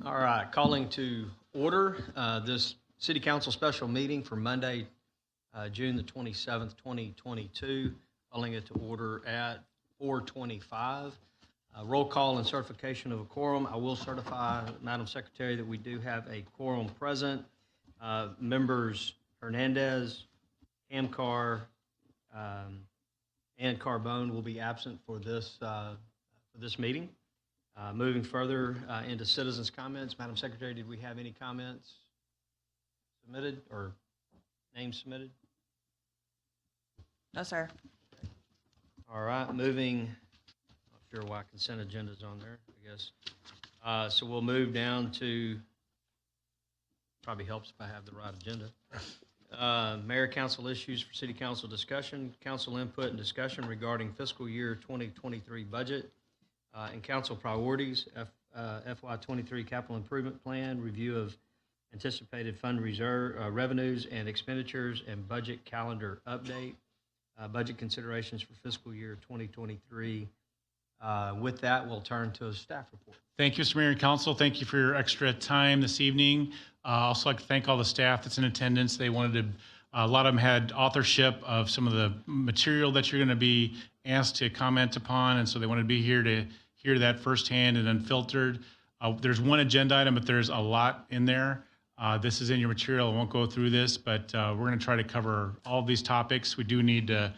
All right, calling to order this City Council special meeting for Monday, June the 27th, 2022. Calling it to order at 4:25. Roll call and certification of a quorum. I will certify, Madam Secretary, that we do have a quorum present. Members Hernandez, Amcar, and Carbone will be absent for this meeting. Moving further into citizens' comments, Madam Secretary, did we have any comments submitted or names submitted? No, sir. All right, moving, not sure why consent agenda's on there, I guess. So we'll move down to, probably helps if I have the right agenda. Mayor Council issues for City Council discussion, council input and discussion regarding fiscal year 2023 budget, and council priorities, FY23 capital improvement plan, review of anticipated fund reserve revenues and expenditures, and budget calendar update, budget considerations for fiscal year 2023. With that, we'll turn to a staff report. Thank you, Mr. Mayor and Council. Thank you for your extra time this evening. Also like to thank all the staff that's in attendance. They wanted to, a lot of them had authorship of some of the material that you're going to be asked to comment upon, and so they wanted to be here to hear that firsthand and unfiltered. There's one agenda item, but there's a lot in there. This is in your material. I won't go through this, but we're going to try to cover all of these topics. We do need to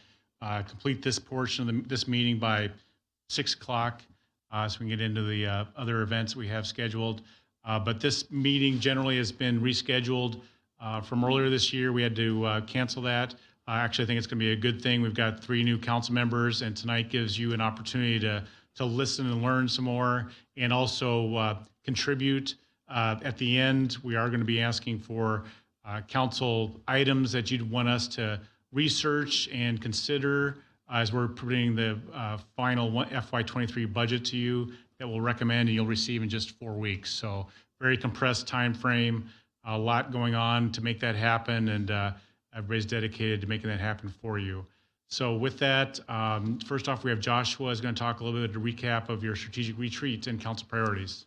complete this portion of this meeting by 6 o'clock so we can get into the other events we have scheduled. But this meeting generally has been rescheduled from earlier this year. We had to cancel that. Actually, I think it's going to be a good thing. We've got 3 new council members, and tonight gives you an opportunity to listen and learn some more, and also contribute. At the end, we are going to be asking for council items that you'd want us to research and consider as we're putting the final FY23 budget to you that we'll recommend and you'll receive in just 4 weeks. So very compressed time frame, a lot going on to make that happen, and everybody's dedicated to making that happen for you. So with that, first off, we have Joshua is going to talk a little bit of a recap of your strategic retreat and council priorities.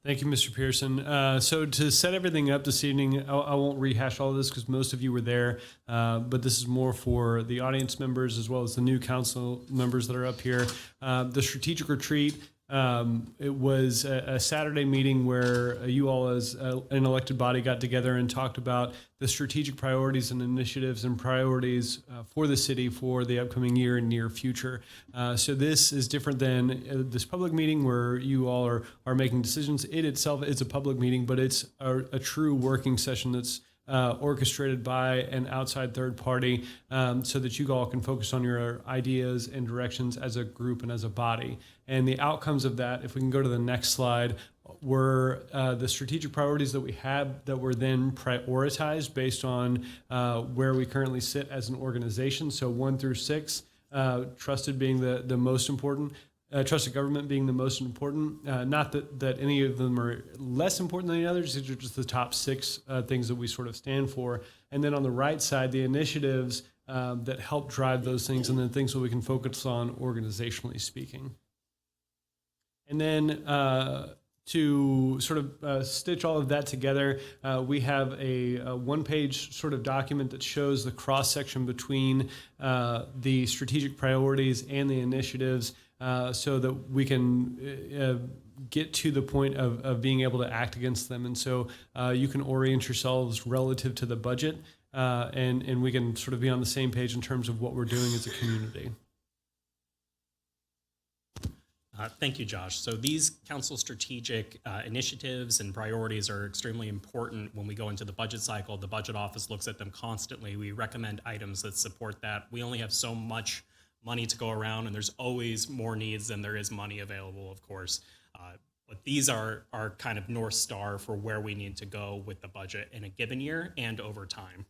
Thank you, Mr. Pearson. So to set everything up this evening, I won't rehash all of this because most of you were there, but this is more for the audience members as well as the new council members that are up here. The strategic retreat, it was a Saturday meeting where you all as an elected body got together and talked about the strategic priorities and initiatives and priorities for the city for the upcoming year and near future. So this is different than this public meeting where you all are making decisions. It itself is a public meeting, but it's a true working session that's orchestrated by an outside third party so that you all can focus on your ideas and directions as a group and as a body. And the outcomes of that, if we can go to the next slide, were the strategic priorities that we had that were then prioritized based on where we currently sit as an organization. So 1 through 6, trusted being the most important. Trusted government being the most important. Not that any of them are less important than the others. These are just the top 6 things that we sort of stand for. And then on the right side, the initiatives that help drive those things, and then things that we can focus on organizationally speaking. And then to sort of stitch all of that together, we have a 1-page sort of document that shows the cross-section between the strategic priorities and the initiatives, so that we can get to the point of being able to act against them. And so you can orient yourselves relative to the budget, and we can sort of be on the same page in terms of what we're doing as a community. Thank you, Josh. So these council strategic initiatives and priorities are extremely important when we go into the budget cycle. The budget office looks at them constantly. We recommend items that support that. We only have so much money to go around, and there's always more needs than there is money available, of course. But these are kind of North Star for where we need to go with the budget in a given year and over time.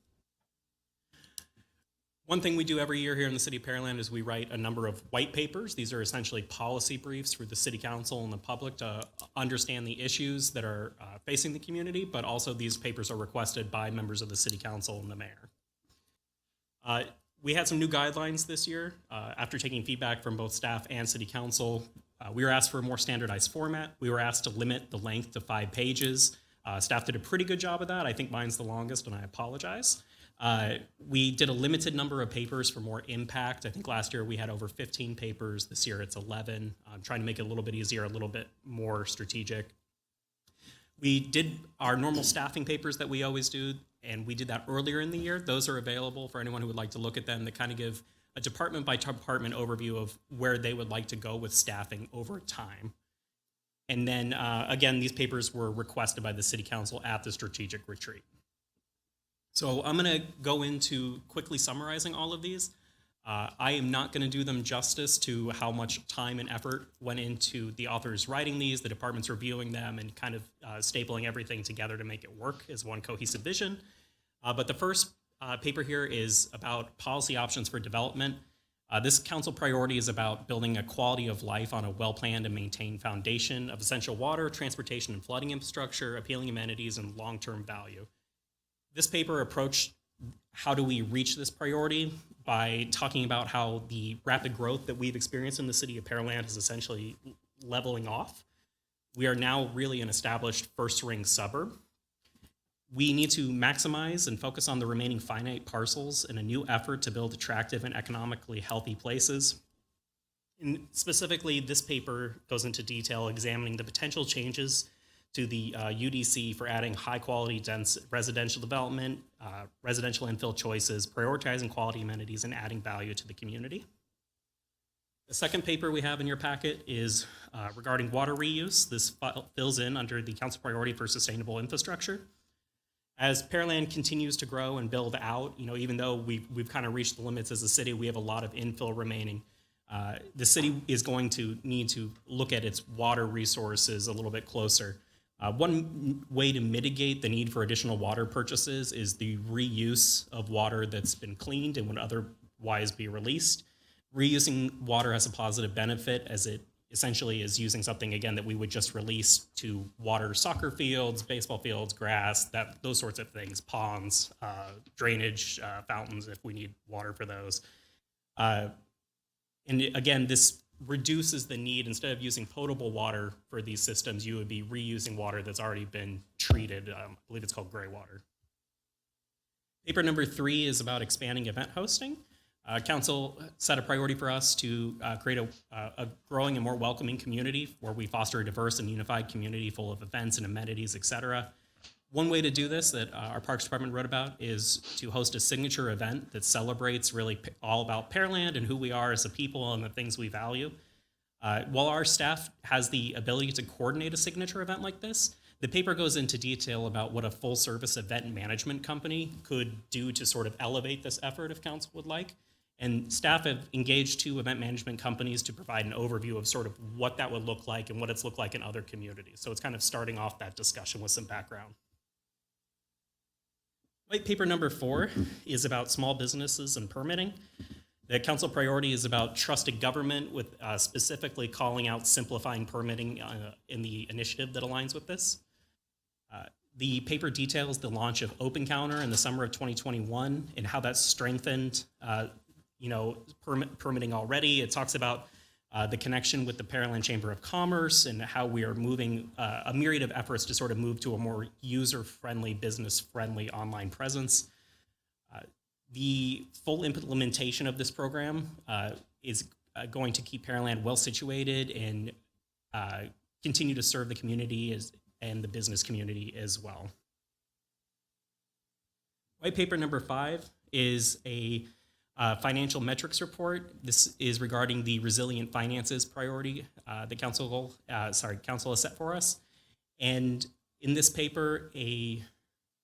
One thing we do every year here in the City of Pearland is we write a number of white papers. These are essentially policy briefs for the City Council and the public to understand the issues that are facing the community, but also these papers are requested by members of the City Council and the mayor. We had some new guidelines this year. After taking feedback from both staff and City Council, We were asked for a more standardized format. We were asked to limit the length to 5 pages. Staff did a pretty good job of that. I think mine's the longest, and I apologize. We did a limited number of papers for more impact. I think last year we had over 15 papers. This year it's 11. I'm trying to make it a little bit easier, a little bit more strategic. We did our normal staffing papers that we always do, and we did that earlier in the year. Those are available for anyone who would like to look at them. They kind of give a department by department overview of where they would like to go with staffing over time. And then, again, these papers were requested by the City Council at the strategic retreat. So I'm going to go into quickly summarizing all of these. I am not going to do them justice to how much time and effort went into the authors writing these, the departments reviewing them, and kind of stapling everything together to make it work as one cohesive vision. But the first paper here is about policy options for development. This council priority is about building a quality of life on a well-planned and maintained foundation of essential water, transportation and flooding infrastructure, appealing amenities, and long-term value. This paper approached how do we reach this priority by talking about how the rapid growth that we've experienced in the city of Pearland is essentially leveling off. We are now really an established first-ring suburb. We need to maximize and focus on the remaining finite parcels in a new effort to build attractive and economically healthy places. And specifically, this paper goes into detail examining the potential changes to the UDC for adding high-quality, dense residential development, residential infill choices, prioritizing quality amenities, and adding value to the community. The second paper we have in your packet is regarding water reuse. This fills in under the council priority for sustainable infrastructure. As Pearland continues to grow and build out, even though we've kind of reached the limits as a city, we have a lot of infill remaining. The city is going to need to look at its water resources a little bit closer. One way to mitigate the need for additional water purchases is the reuse of water that's been cleaned and would otherwise be released. Reusing water has a positive benefit as it essentially is using something, again, that we would just release to water soccer fields, baseball fields, grass, those sorts of things, ponds, drainage, fountains if we need water for those. And again, this reduces the need, instead of using potable water for these systems, you would be reusing water that's already been treated. I believe it's called gray water. Paper number 3 is about expanding event hosting. Council set a priority for us to create a growing and more welcoming community where we foster a diverse and unified community full of events and amenities, et cetera. One way to do this that our Parks Department wrote about is to host a signature event that celebrates really all about Pearland and who we are as a people and the things we value. While our staff has the ability to coordinate a signature event like this, the paper goes into detail about what a full-service event management company could do to sort of elevate this effort if council would like. And staff have engaged 2 event management companies to provide an overview of sort of what that would look like and what it's looked like in other communities. So it's kind of starting off that discussion with some background. White paper number 4 is about small businesses and permitting. The council priority is about trusted government, with specifically calling out simplifying permitting in the initiative that aligns with this. The paper details the launch of Open Counter in the summer of 2021 and how that's strengthened permitting already. It talks about the connection with the Pearland Chamber of Commerce and how we are moving a myriad of efforts to sort of move to a more user-friendly, business-friendly online presence. The full implementation of this program is going to keep Pearland well situated and continue to serve the community and the business community as well. White paper number 5 is a financial metrics report. This is regarding the resilient finances priority the council has set for us. And in this paper, a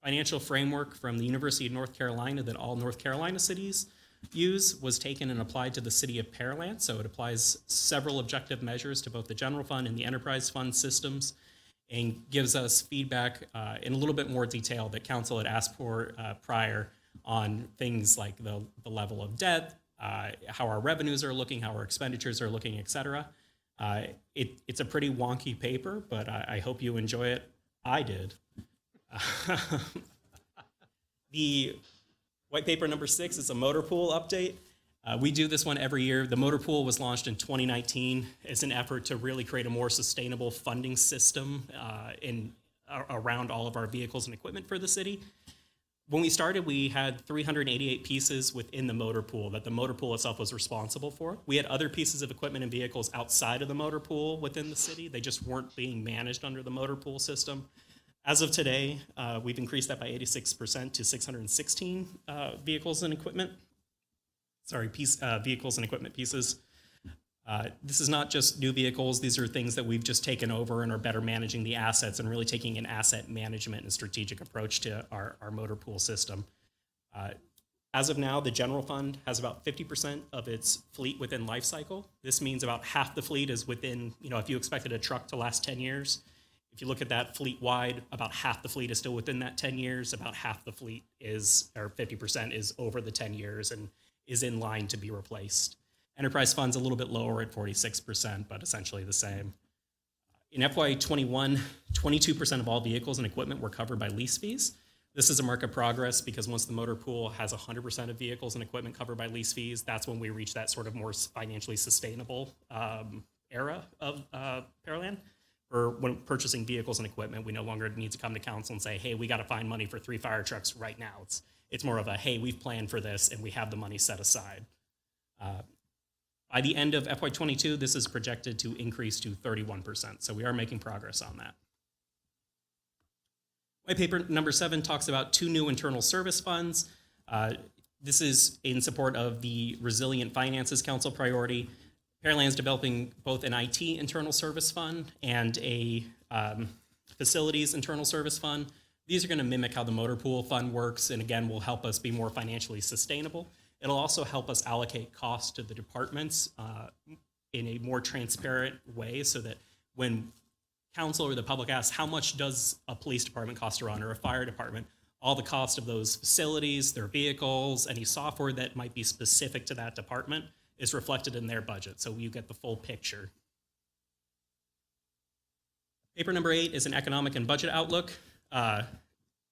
financial framework from the University of North Carolina that all North Carolina cities use was taken and applied to the city of Pearland. So it applies several objective measures to both the general fund and the enterprise fund systems, and gives us feedback in a little bit more detail that council had asked for prior on things like the level of debt, how our revenues are looking, how our expenditures are looking, et cetera. It's a pretty wonky paper, but I hope you enjoy it. I did. The white paper number 6 is a motor pool update. We do this one every year. The motor pool was launched in 2019 as an effort to really create a more sustainable funding system around all of our vehicles and equipment for the city. When we started, we had 388 pieces within the motor pool that the motor pool itself was responsible for. We had other pieces of equipment and vehicles outside of the motor pool within the city. They just weren't being managed under the motor pool system. As of today, we've increased that by 86% to 616 vehicles and equipment. Vehicles and equipment pieces. This is not just new vehicles. These are things that we've just taken over and are better managing the assets and really taking an asset management and strategic approach to our motor pool system. As of now, the general fund has about 50% of its fleet within life cycle. This means about half the fleet is within, if you expected a truck to last 10 years, if you look at that fleet wide, about half the fleet is still within that 10 years, about half the fleet or 50% is over the 10 years and is in line to be replaced. Enterprise fund's a little bit lower at 46%, but essentially the same. In FY21, 22% of all vehicles and equipment were covered by lease fees. This is a mark of progress because once the motor pool has 100% of vehicles and equipment covered by lease fees, that's when we reach that sort of more financially sustainable era of Pearland. Or when purchasing vehicles and equipment, we no longer need to come to council and say, hey, we got to find money for 3 fire trucks right now. It's more of a, hey, we've planned for this and we have the money set aside. By the end of FY22, this is projected to increase to 31%. So we are making progress on that. White paper number 7 talks about 2 new internal service funds. This is in support of the Resilient Finances Council priority. Pearland's developing both an IT internal service fund and a facilities internal service fund. These are going to mimic how the motor pool fund works, and again, will help us be more financially sustainable. It'll also help us allocate costs to the departments in a more transparent way so that when council or the public asks, how much does a police department cost to run or a fire department, all the cost of those facilities, their vehicles, any software that might be specific to that department is reflected in their budget, so you get the full picture. Paper number 8 is an economic and budget outlook.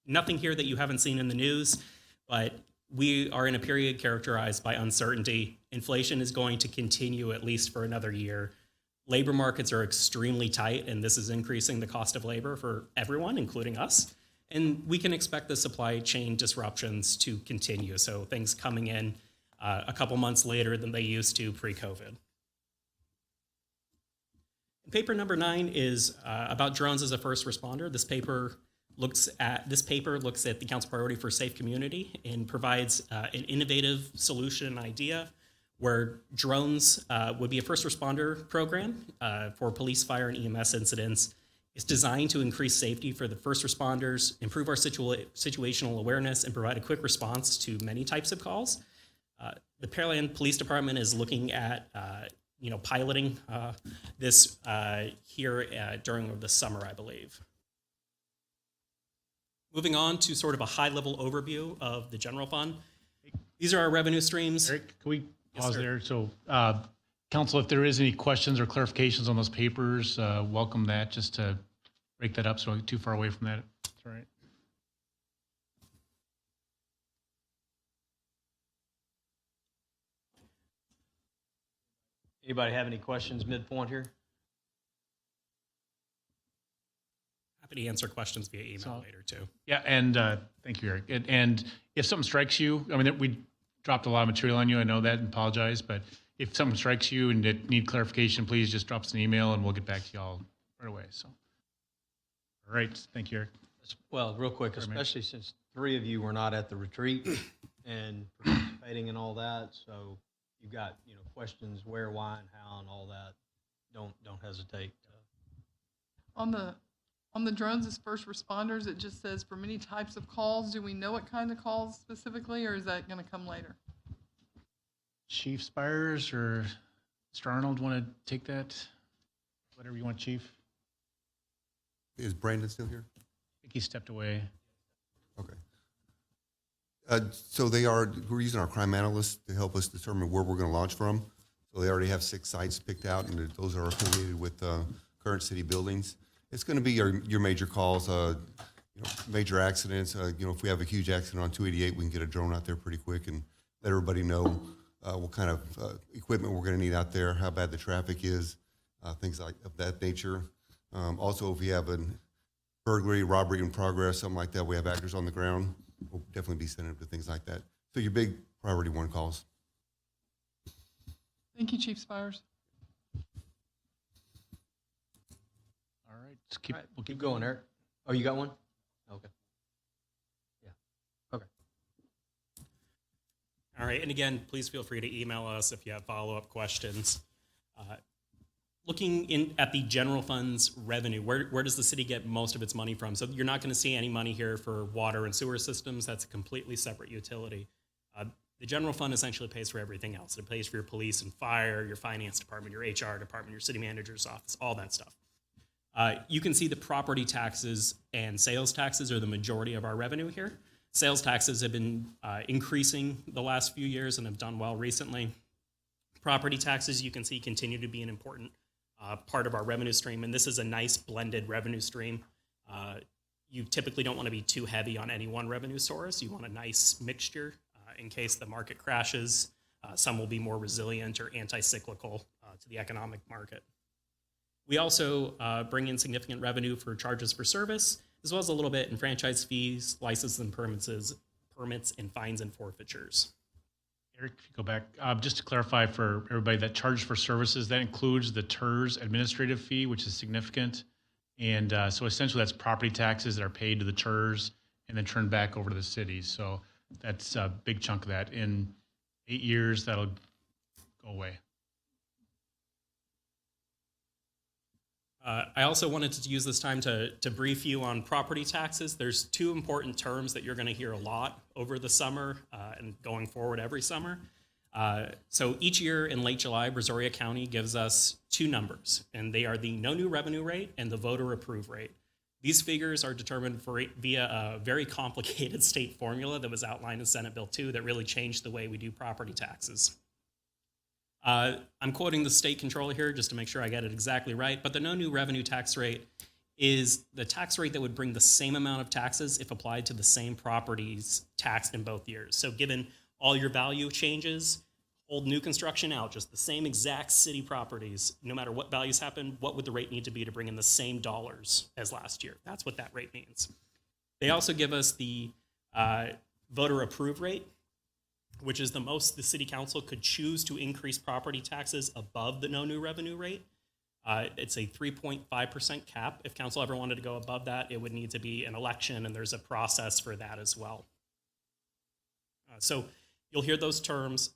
Nothing here that you haven't seen in the news, but we are in a period characterized by uncertainty. Inflation is going to continue at least for another year. Labor markets are extremely tight, and this is increasing the cost of labor for everyone, including us. And we can expect the supply chain disruptions to continue, so things coming in a couple months later than they used to pre-COVID. Paper number 9 is about drones as a first responder. This paper looks at the council priority for safe community and provides an innovative solution idea where drones would be a first responder program for police, fire, and EMS incidents. It's designed to increase safety for the first responders, improve our situational awareness, and provide a quick response to many types of calls. The Pearland Police Department is looking at piloting this here during the summer, I believe. Moving on to sort of a high-level overview of the general fund. These are our revenue streams. Eric, can we pause Yes, sir. there? So, council, if there is any questions or clarifications on those papers, welcome that, just to break that up so I'm too far away from that. That's all right. Anybody have any questions midpoint here? Happy to answer questions via email later, too. Yeah, and thank you, Eric. And if something strikes you, I mean, we dropped a lot of material on you, I know that, and apologize, but if something strikes you and it need clarification, please just drop us an email and we'll get back to y'all right away. So, all right, thank you, Eric. Well, real quick, especially since 3 of you were not at the retreat and participating in all that, so you got questions where, why, and how, and all that. Don't hesitate. On the drones as first responders, it just says for many types of calls. Do we know what kind of calls specifically, or is that going to come later? Chief Spires or Mr. Arnold want to take that? Whatever you want, Chief. Is Brandon still here? I think he stepped away. Okay. So we're using our crime analysts to help us determine where we're going to launch from. So they already have 6 sites picked out, and those are affiliated with current city buildings. It's going to be your major calls, major accidents. If we have a huge accident on 288, we can get a drone out there pretty quick and let everybody know what kind of equipment we're going to need out there, how bad the traffic is, things like of that nature. Also, if we have a burglary, robbery in progress, something like that, we have actors on the ground, we'll definitely be sensitive to things like that. So your big priority one calls. Thank you, Chief Spires. All right, All right, we'll keep going, Eric. Oh, you got one? Okay. Yeah. Okay. All right, and again, please feel free to email us if you have follow-up questions. Looking at the general fund's revenue, where does the city get most of its money from? So you're not going to see any money here for water and sewer systems. That's a completely separate utility. The general fund essentially pays for everything else. It pays for your police and fire, your finance department, your HR department, your city manager's office, all that stuff. You can see the property taxes and sales taxes are the majority of our revenue here. Sales taxes have been increasing the last few years and have done well recently. Property taxes, you can see, continue to be an important part of our revenue stream, and this is a nice blended revenue stream. You typically don't want to be too heavy on any one revenue source. You want a nice mixture in case the market crashes. Some will be more resilient or anti-cyclical to the economic market. We also bring in significant revenue for charges for service, as well as a little bit in franchise fees, licenses and permits, and fines and forfeitures. Eric, if you go back, just to clarify for everybody, that charge for services, that includes the TERS administrative fee, which is significant. And so essentially that's property taxes that are paid to the TERS and then turned back over to the cities. So that's a big chunk of that. In 8 years, that'll go away. I also wanted to use this time to brief you on property taxes. There's two important terms that you're going to hear a lot over the summer and going forward every summer. So each year in late July, Brazoria County gives us two numbers, and they are the no new revenue rate and the voter approve rate. These figures are determined via a very complicated state formula that was outlined in Senate Bill 2 that really changed the way we do property taxes. I'm quoting the state controller here just to make sure I get it exactly right, but the no new revenue tax rate is the tax rate that would bring the same amount of taxes if applied to the same properties taxed in both years. So given all your value changes, hold new construction out, just the same exact city properties, no matter what values happen, what would the rate need to be to bring in the same dollars as last year? That's what that rate means. They also give us the voter approve rate, which is the most the city council could choose to increase property taxes above the no new revenue rate. It's a 3.5% cap. If council ever wanted to go above that, it would need to be an election, and there's a process for that as well. So you'll hear those terms.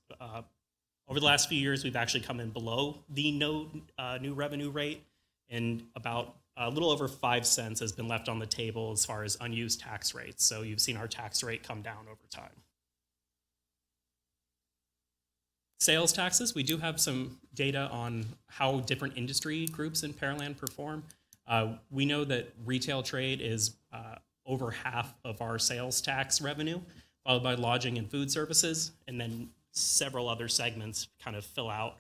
Over the last few years, we've actually come in below the no new revenue rate, and about a little over 5 cents has been left on the table as far as unused tax rates. So you've seen our tax rate come down over time. Sales taxes, we do have some data on how different industry groups in Pearland perform. We know that retail trade is over half of our sales tax revenue, followed by lodging and food services, and then several other segments kind of fill out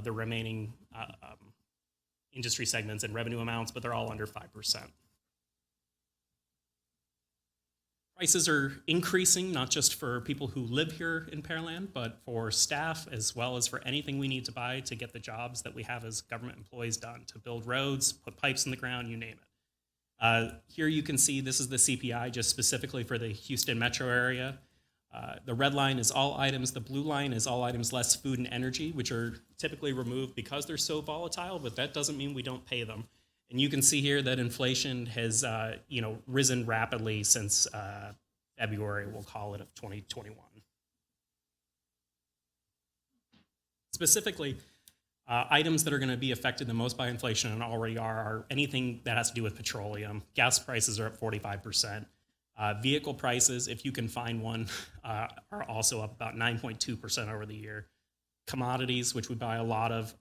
the remaining industry segments and revenue amounts, but they're all under 5%. Prices are increasing, not just for people who live here in Pearland, but for staff as well as for anything we need to buy to get the jobs that we have as government employees done, to build roads, put pipes in the ground, you name it. Here you can see this is the CPI just specifically for the Houston metro area. The red line is all items. The blue line is all items less food and energy, which are typically removed because they're so volatile, but that doesn't mean we don't pay them. And you can see here that inflation has risen rapidly since February, we'll call it, of 2021. Specifically, items that are going to be affected the most by inflation and already are anything that has to do with petroleum. Gas prices are up 45%. Vehicle prices, if you can find one, are also up about 9.2% over the year. Commodities, which we buy a lot of,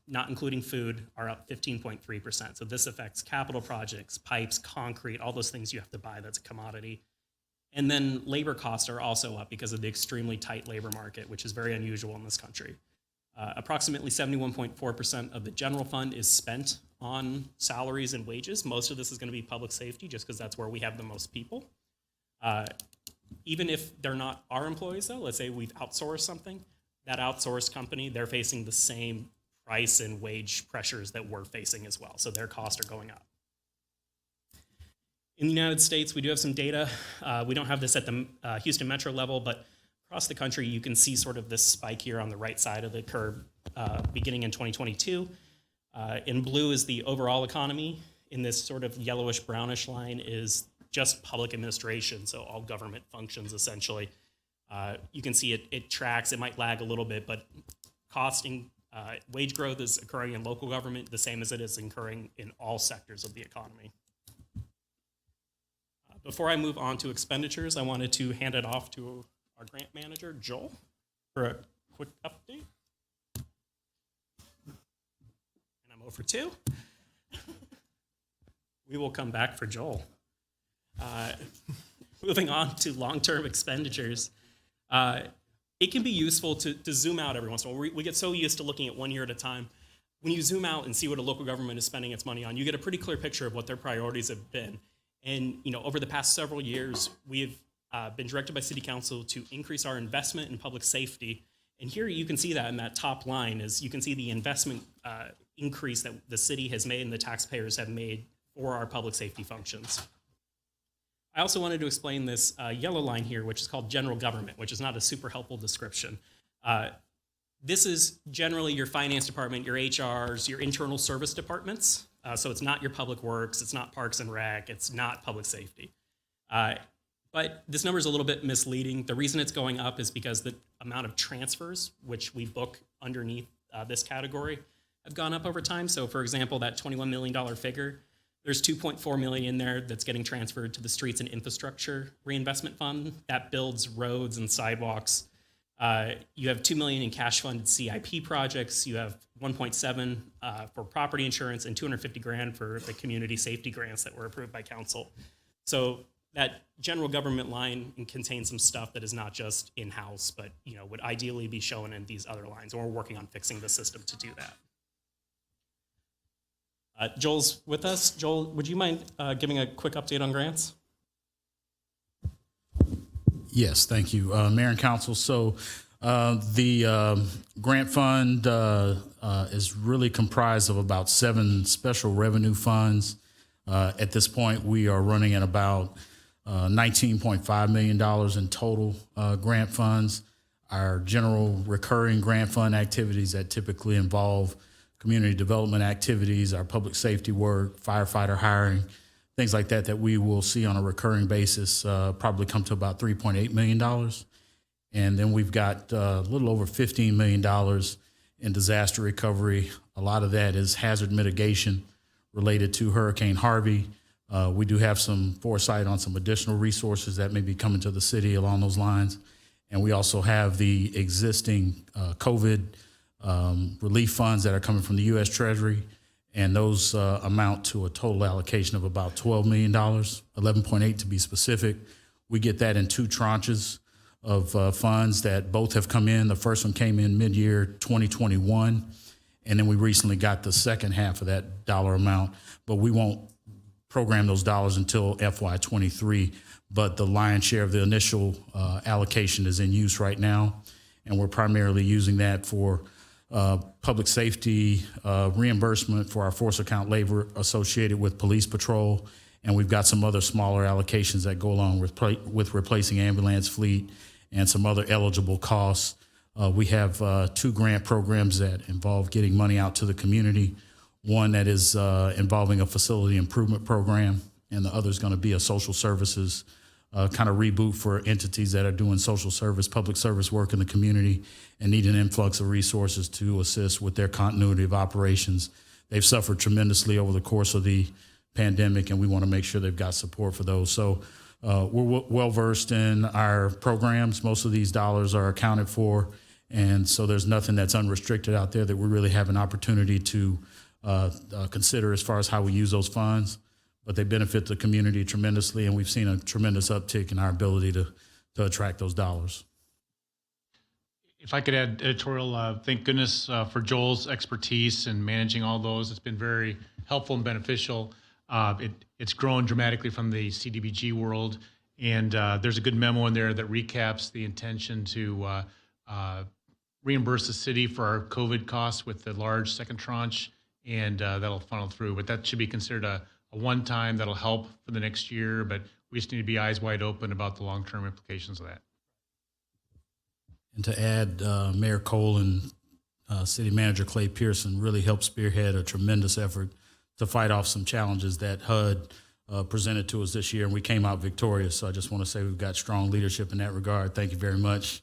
not including food, are up 15.3%. So this affects capital projects, pipes, concrete, all those things you have to buy that's a commodity. And then labor costs are also up because of the extremely tight labor market, which is very unusual in this country. Approximately 71.4% of the general fund is spent on salaries and wages. Most of this is going to be public safety just because that's where we have the most people. Even if they're not our employees, though, let's say we've outsourced something, that outsourced company, they're facing the same price and wage pressures that we're facing as well. So their costs are going up. In the United States, we do have some data. We don't have this at the Houston metro level, but across the country, you can see sort of this spike here on the right side of the curve beginning in 2022. In blue is the overall economy. In this sort of yellowish brownish line is just public administration, so all government functions essentially. You can see it tracks, it might lag a little bit, but wage growth is occurring in local government the same as it is occurring in all sectors of the economy. Before I move on to expenditures, I wanted to hand it off to our grant manager, Joel, for a quick update. And I'm 0 for 2. We will come back for Joel. Moving on to long-term expenditures. It can be useful to zoom out every once in a while. We get so used to looking at 1 year at a time. When you zoom out and see what a local government is spending its money on, you get a pretty clear picture of what their priorities have been. And over the past several years, we've been directed by City Council to increase our investment in public safety. And here you can see that in that top line is you can see the investment increase that the city has made and the taxpayers have made for our public safety functions. I also wanted to explain this yellow line here, which is called general government, which is not a super helpful description. This is generally your finance department, your HRs, your internal service departments. So it's not your public works, it's not parks and rec, it's not public safety. But this number is a little bit misleading. The reason it's going up is because the amount of transfers, which we book underneath this category, have gone up over time. So for example, that $21 million figure, there's $2.4 million in there that's getting transferred to the Streets and Infrastructure Reinvestment Fund. That builds roads and sidewalks. You have $2 million in cash-funded CIP projects. You have 1.7 for property insurance and $250,000 for the community safety grants that were approved by council. So that general government line contains some stuff that is not just in-house, but would ideally be shown in these other lines. And we're working on fixing the system to do that. Joel's with us. Joel, would you mind giving a quick update on grants? Yes, thank you, Mayor and Council. So the grant fund is really comprised of about 7 special revenue funds. At this point, we are running at about $19.5 million in total grant funds. Our general recurring grant fund activities that typically involve community development activities, our public safety work, firefighter hiring, things like that we will see on a recurring basis probably come to about $3.8 million. And then we've got a little over $15 million in disaster recovery. A lot of that is hazard mitigation related to Hurricane Harvey. We do have some foresight on some additional resources that may be coming to the city along those lines. And we also have the existing COVID relief funds that are coming from the U.S. Treasury. And those amount to a total allocation of about $12 million, 11.8 to be specific. We get that in 2 tranches of funds that both have come in. The first one came in mid-year 2021, and then we recently got the second half of that dollar amount, but we won't program those dollars until FY23. But the lion's share of the initial allocation is in use right now, and we're primarily using that for public safety reimbursement for our force account labor associated with police patrol. And we've got some other smaller allocations that go along with replacing ambulance fleet and some other eligible costs. We have 2 grant programs that involve getting money out to the community. One that is involving a facility improvement program, and the other is going to be a social services kind of reboot for entities that are doing social service, public service work in the community and need an influx of resources to assist with their continuity of operations. They've suffered tremendously over the course of the pandemic, and we want to make sure they've got support for those. So we're well-versed in our programs. Most of these dollars are accounted for, and so there's nothing that's unrestricted out there that we really have an opportunity to consider as far as how we use those funds. But they benefit the community tremendously, and we've seen a tremendous uptick in our ability to attract those dollars. If I could add editorial, thank goodness for Joel's expertise in managing all those. It's been very helpful and beneficial. It's grown dramatically from the CDBG world, and there's a good memo in there that recaps the intention to reimburse the city for our COVID costs with the large second tranche, and that'll funnel through. But that should be considered a one-time that'll help for the next year, but we just need to be eyes wide open about the long-term implications of that. And to add, Mayor Cole and City Manager Clay Pearson really helped spearhead a tremendous effort to fight off some challenges that HUD presented to us this year, and we came out victorious. So I just want to say we've got strong leadership in that regard. Thank you very much.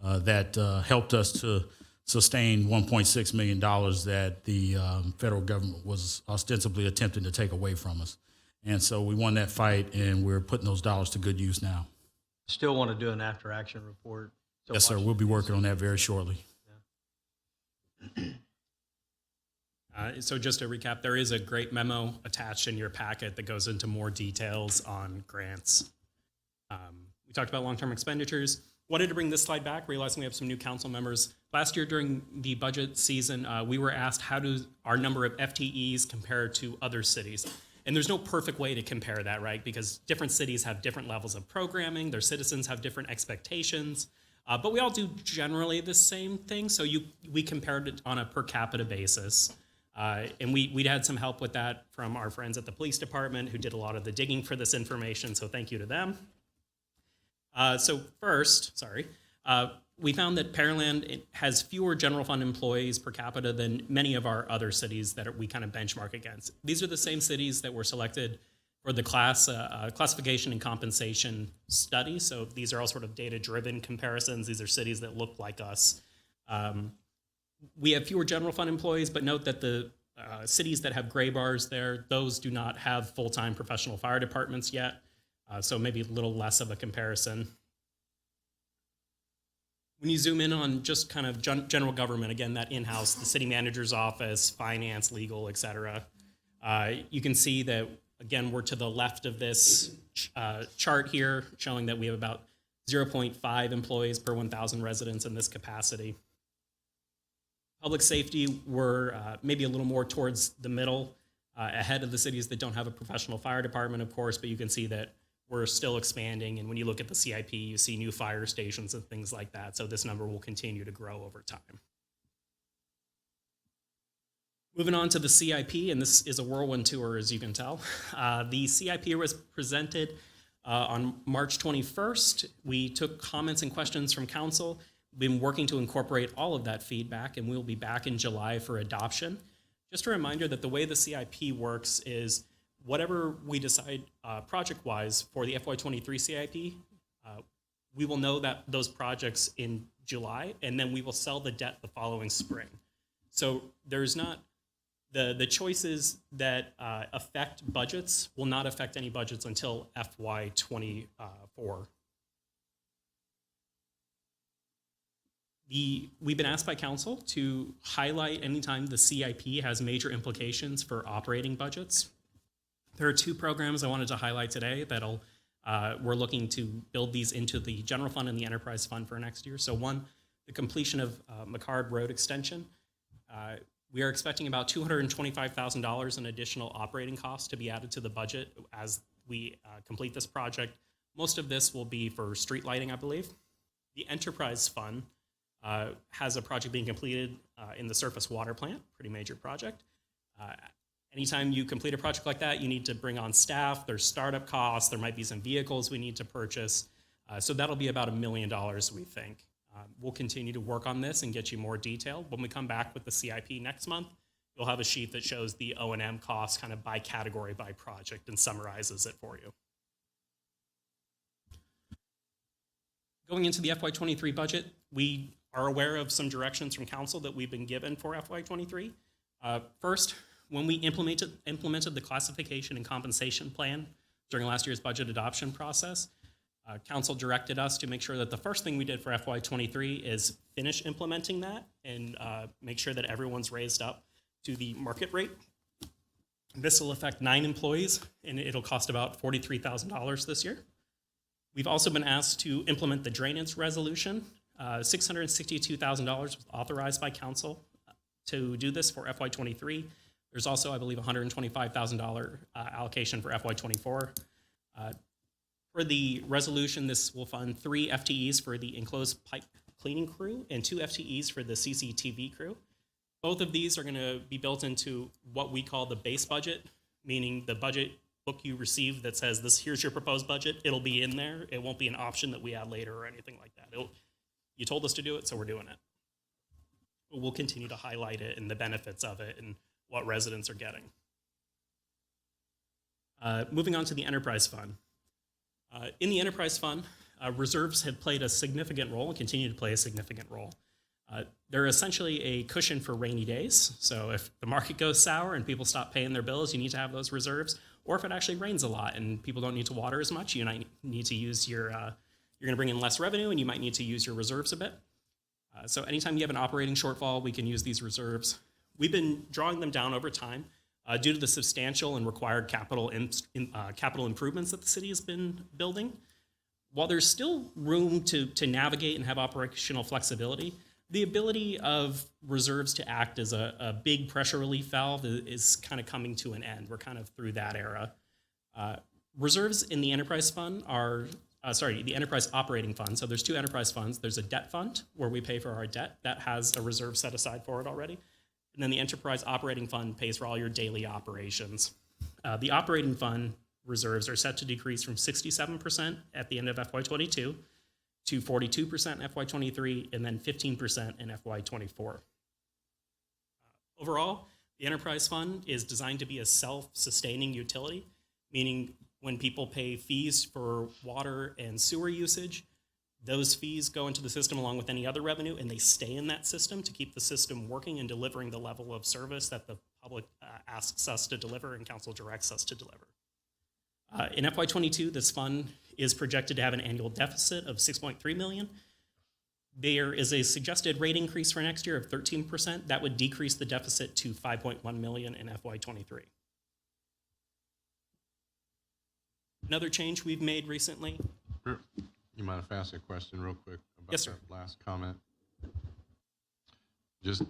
That helped us to sustain $1.6 million that the federal government was ostensibly attempting to take away from us. And so we won that fight, and we're putting those dollars to good use now. Still want to do an after-action report. Still Yes, sir. watching We'll be these. working on that very shortly. So just to recap, there is a great memo attached in your packet that goes into more details on grants. We talked about long-term expenditures. Wanted to bring this slide back, realizing we have some new council members. Last year during the budget season, we were asked how does our number of FTEs compare to other cities? And there's no perfect way to compare that, right? Because different cities have different levels of programming, their citizens have different expectations, but we all do generally the same thing. So we compared it on a per capita basis. And we'd had some help with that from our friends at the police department who did a lot of the digging for this information, so thank you to them. So first, we found that Pearland has fewer general fund employees per capita than many of our other cities that we kind of benchmark against. These are the same cities that were selected for the classification and compensation study. So these are all sort of data-driven comparisons. These are cities that look like us. We have fewer general fund employees, but note that the cities that have gray bars there, those do not have full-time professional fire departments yet. So maybe a little less of a comparison. When you zoom in on just kind of general government, again, that in-house, the city manager's office, finance, legal, et cetera, you can see that, again, we're to the left of this chart here, showing that we have about 0.5 employees per 1,000 residents in this capacity. Public safety, we're maybe a little more towards the middle, ahead of the cities that don't have a professional fire department, of course, but you can see that we're still expanding, and when you look at the CIP, you see new fire stations and things like that, so this number will continue to grow over time. Moving on to the CIP, and this is a whirlwind tour, as you can tell. The CIP was presented on March 21st. We took comments and questions from council. We've been working to incorporate all of that feedback, and we'll be back in July for adoption. Just a reminder that the way the CIP works is whatever we decide project-wise for the FY23 CIP, we will know that those projects in July, and then we will sell the debt the following spring. So there's not, the choices that affect budgets will not affect any budgets until FY24. We've been asked by council to highlight anytime the CIP has major implications for operating budgets. There are two programs I wanted to highlight today that'll we're looking to build these into the general fund and the enterprise fund for next year. So one, the completion of McCard Road extension. We are expecting about $225,000 in additional operating costs to be added to the budget as we complete this project. Most of this will be for street lighting, I believe. The enterprise fund has a project being completed in the surface water plant, pretty major project. Anytime you complete a project like that, you need to bring on staff, there's startup costs, there might be some vehicles we need to purchase. So that'll be about $1 million, we think. We'll continue to work on this and get you more detail. When we come back with the CIP next month, you'll have a sheet that shows the O&M costs kind of by category, by project, and summarizes it for you. Going into the FY23 budget, we are aware of some directions from council that we've been given for FY23. First, when we implemented the classification and compensation plan during last year's budget adoption process, council directed us to make sure that the first thing we did for FY23 is finish implementing that and make sure that everyone's raised up to the market rate. This will affect 9 employees, and it'll cost about $43,000 this year. We've also been asked to implement the drainage resolution. $662,000 was authorized by council to do this for FY23. There's also, I believe, $125,000 allocation for FY24. For the resolution, this will fund 3 FTEs for the enclosed pipe cleaning crew and 2 FTEs for the CCTV crew. Both of these are going to be built into what we call the base budget, meaning the budget book you receive that says here's your proposed budget. It'll be in there. It won't be an option that we add later or anything like that. You told us to do it, so we're doing it. We'll continue to highlight it and the benefits of it and what residents are getting. Moving on to the enterprise fund. In the enterprise fund, reserves have played a significant role and continue to play a significant role. They're essentially a cushion for rainy days. So if the market goes sour and people stop paying their bills, you need to have those reserves. Or if it actually rains a lot and people don't need to water as much, you might need to use your, you're going to bring in less revenue and you might need to use your reserves a bit. So anytime you have an operating shortfall, we can use these reserves. We've been drawing them down over time due to the substantial and required capital improvements that the city has been building. While there's still room to navigate and have operational flexibility, the ability of reserves to act as a big pressure relief valve is kind of coming to an end. We're kind of through that era. Reserves in the enterprise fund are, the enterprise operating fund. So there's 2 enterprise funds. There's a debt fund where we pay for our debt. That has a reserve set aside for it already. And then the enterprise operating fund pays for all your daily operations. The operating fund reserves are set to decrease from 67% at the end of FY22 to 42% in FY23 and then 15% in FY24. Overall, the enterprise fund is designed to be a self-sustaining utility, meaning when people pay fees for water and sewer usage, those fees go into the system along with any other revenue, and they stay in that system to keep the system working and delivering the level of service that the public asks us to deliver and council directs us to deliver. In FY22, this fund is projected to have an annual deficit of $6.3 million. There is a suggested rate increase for next year of 13%. That would decrease the deficit to $5.1 million in FY23. Another change we've made recently. You mind if I ask a question real quick about Yes, sir. that last comment? Just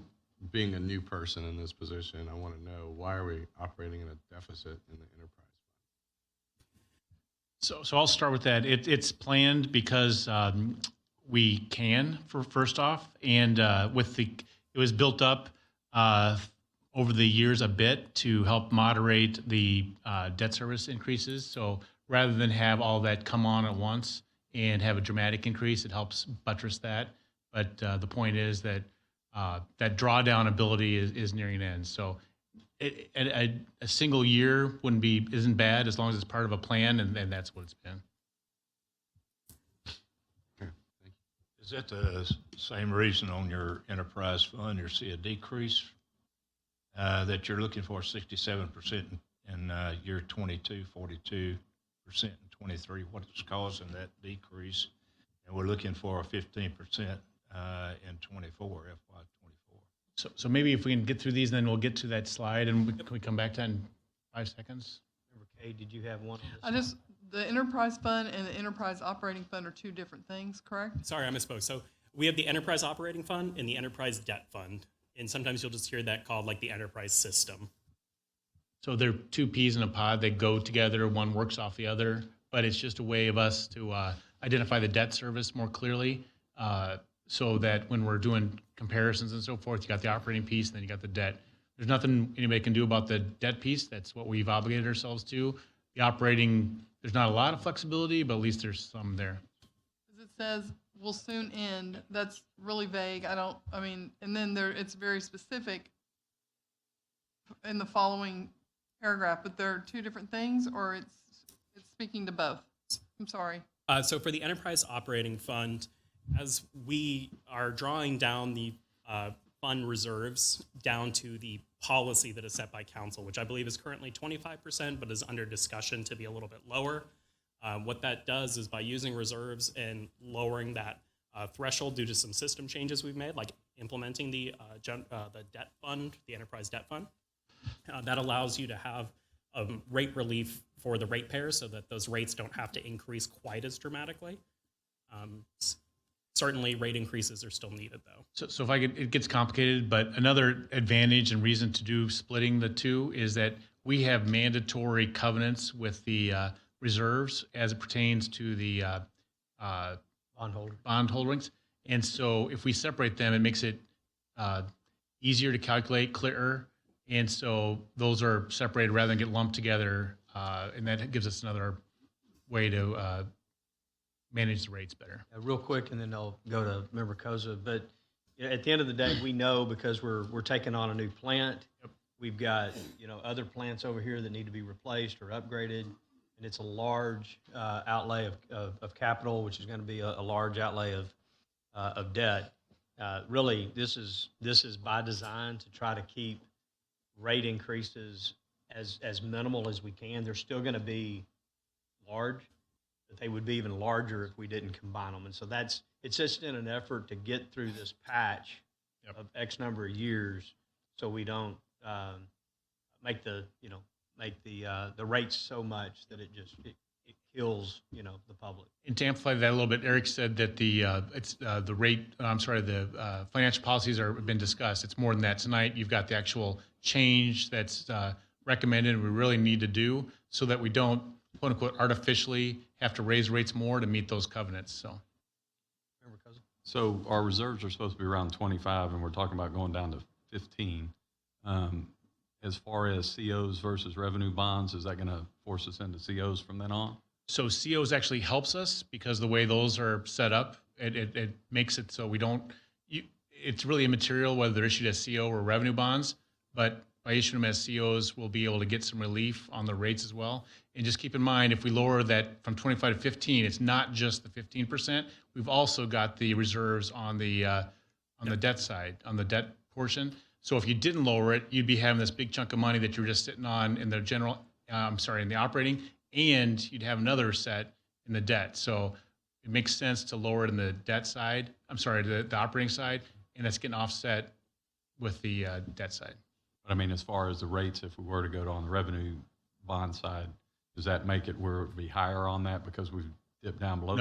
being a new person in this position, I want to know, why are we operating in a deficit in the enterprise fund? So I'll start with that. It's planned because we can, first off, and it was built up over the years a bit to help moderate the debt service increases. So rather than have all that come on at once and have a dramatic increase, it helps buttress that. But the point is that that drawdown ability is nearing an end. So a single year isn't bad as long as it's part of a plan, and that's what it's been. Okay, thank you. Is that the same reason on your enterprise fund you see a decrease that you're looking for 67% in year 22, 42% in 23? What's causing that decrease? And we're looking for a 15% in 24, FY24. So maybe if we can get through these, then we'll get to that slide, and can we come back to that in 5 seconds? Member Kay, did you have one? The enterprise fund and the enterprise operating fund are 2 different things, correct? Sorry, I misspoke. So we have the enterprise operating fund and the enterprise debt fund. And sometimes you'll just hear that called like the enterprise system. So they're 2 peas in a pod. They go together. One works off the other, but it's just a way of us to identify the debt service more clearly, so that when we're doing comparisons and so forth, you got the operating piece, and then you got the debt. There's nothing anybody can do about the debt piece. That's what we've obligated ourselves to. The operating, there's not a lot of flexibility, but at least there's some there. Because it says will soon end. That's really vague. And then it's very specific in the following paragraph, but there are 2 different things, or it's speaking to both. I'm sorry. So for the enterprise operating fund, as we are drawing down the fund reserves down to the policy that is set by council, which I believe is currently 25%, but is under discussion to be a little bit lower. What that does is by using reserves and lowering that threshold due to some system changes we've made, like implementing the debt fund, the enterprise debt fund, that allows you to have rate relief for the ratepayers so that those rates don't have to increase quite as dramatically. Certainly, rate increases are still needed, though. So if it gets complicated, but another advantage and reason to do splitting the 2 is that we have mandatory covenants with the reserves as it pertains to the bond holdings. And so if we separate them, it makes it easier to calculate, clearer. And so those are separated rather than get lumped together. And that gives us another way to manage the rates better. Real quick, and then I'll go to Member Koza. But at the end of the day, we know because we're taking on a new plant. Yep. We've got other plants over here that need to be replaced or upgraded, and it's a large outlay of capital, which is going to be a large outlay of debt. Really, this is by design to try to keep rate increases as minimal as we can. They're still going to be large, but they would be even larger if we didn't combine them. And so it's just in an effort to get through this patch of X number of years, so we don't make the rates so much that it kills the public. And to amplify that a little bit, Eric said that the financial policies have been discussed. It's more than that. Tonight, you've got the actual change that's recommended and we really need to do so that we don't, quote unquote, artificially have to raise rates more to meet those covenants. So our reserves are supposed to be around 25, and we're talking about going down to 15. As far as COs versus revenue bonds, is that going to force us into COs from then on? So COs actually helps us because the way those are set up, it makes it so we don't, it's really immaterial whether they're issued as CO or revenue bonds, but by issuing them as COs, we'll be able to get some relief on the rates as well. And just keep in mind, if we lower that from 25 to 15, it's not just the 15%. We've also got the reserves on the debt side, on the debt portion. So if you didn't lower it, you'd be having this big chunk of money that you were just sitting on in the in the operating, and you'd have another set in the debt. So it makes sense to lower it in the debt side, the operating side, and that's getting offset with the debt side. But I mean, as far as the rates, if we were to go on the revenue bond side, does that make it where it would be higher on that because we've dipped down below?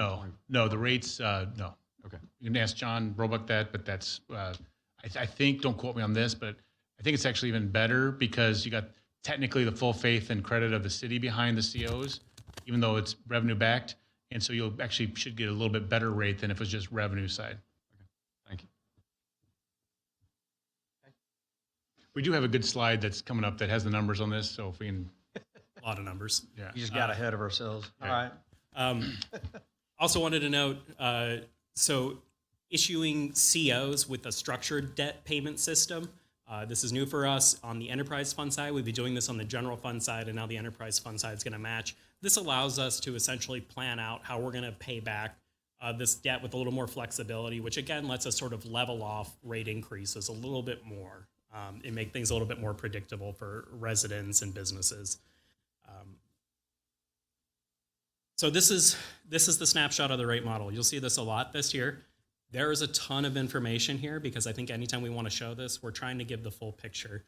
No, the rates, no. Okay. You can ask John Roebuck that, but that's, I think, don't quote me on this, but I think it's actually even better because you got technically the full faith and credit of the city behind the COs, even though it's revenue backed. And so you'll actually should get a little bit better rate than if it was just revenue side. Okay. Thank you. We do have a good slide that's coming up that has the numbers on this. So if we can, A lot of numbers. yeah. You just got ahead of ourselves. All Yeah. right. Also wanted to note, so issuing COs with a structured debt payment system, this is new for us on the enterprise fund side. We'd be doing this on the general fund side, and now the enterprise fund side is going to match. This allows us to essentially plan out how we're going to pay back this debt with a little more flexibility, which again lets us sort of level off rate increases a little bit more and make things a little bit more predictable for residents and businesses. So this is the snapshot of the rate model. You'll see this a lot this year. There is a ton of information here because I think anytime we want to show this, we're trying to give the full picture.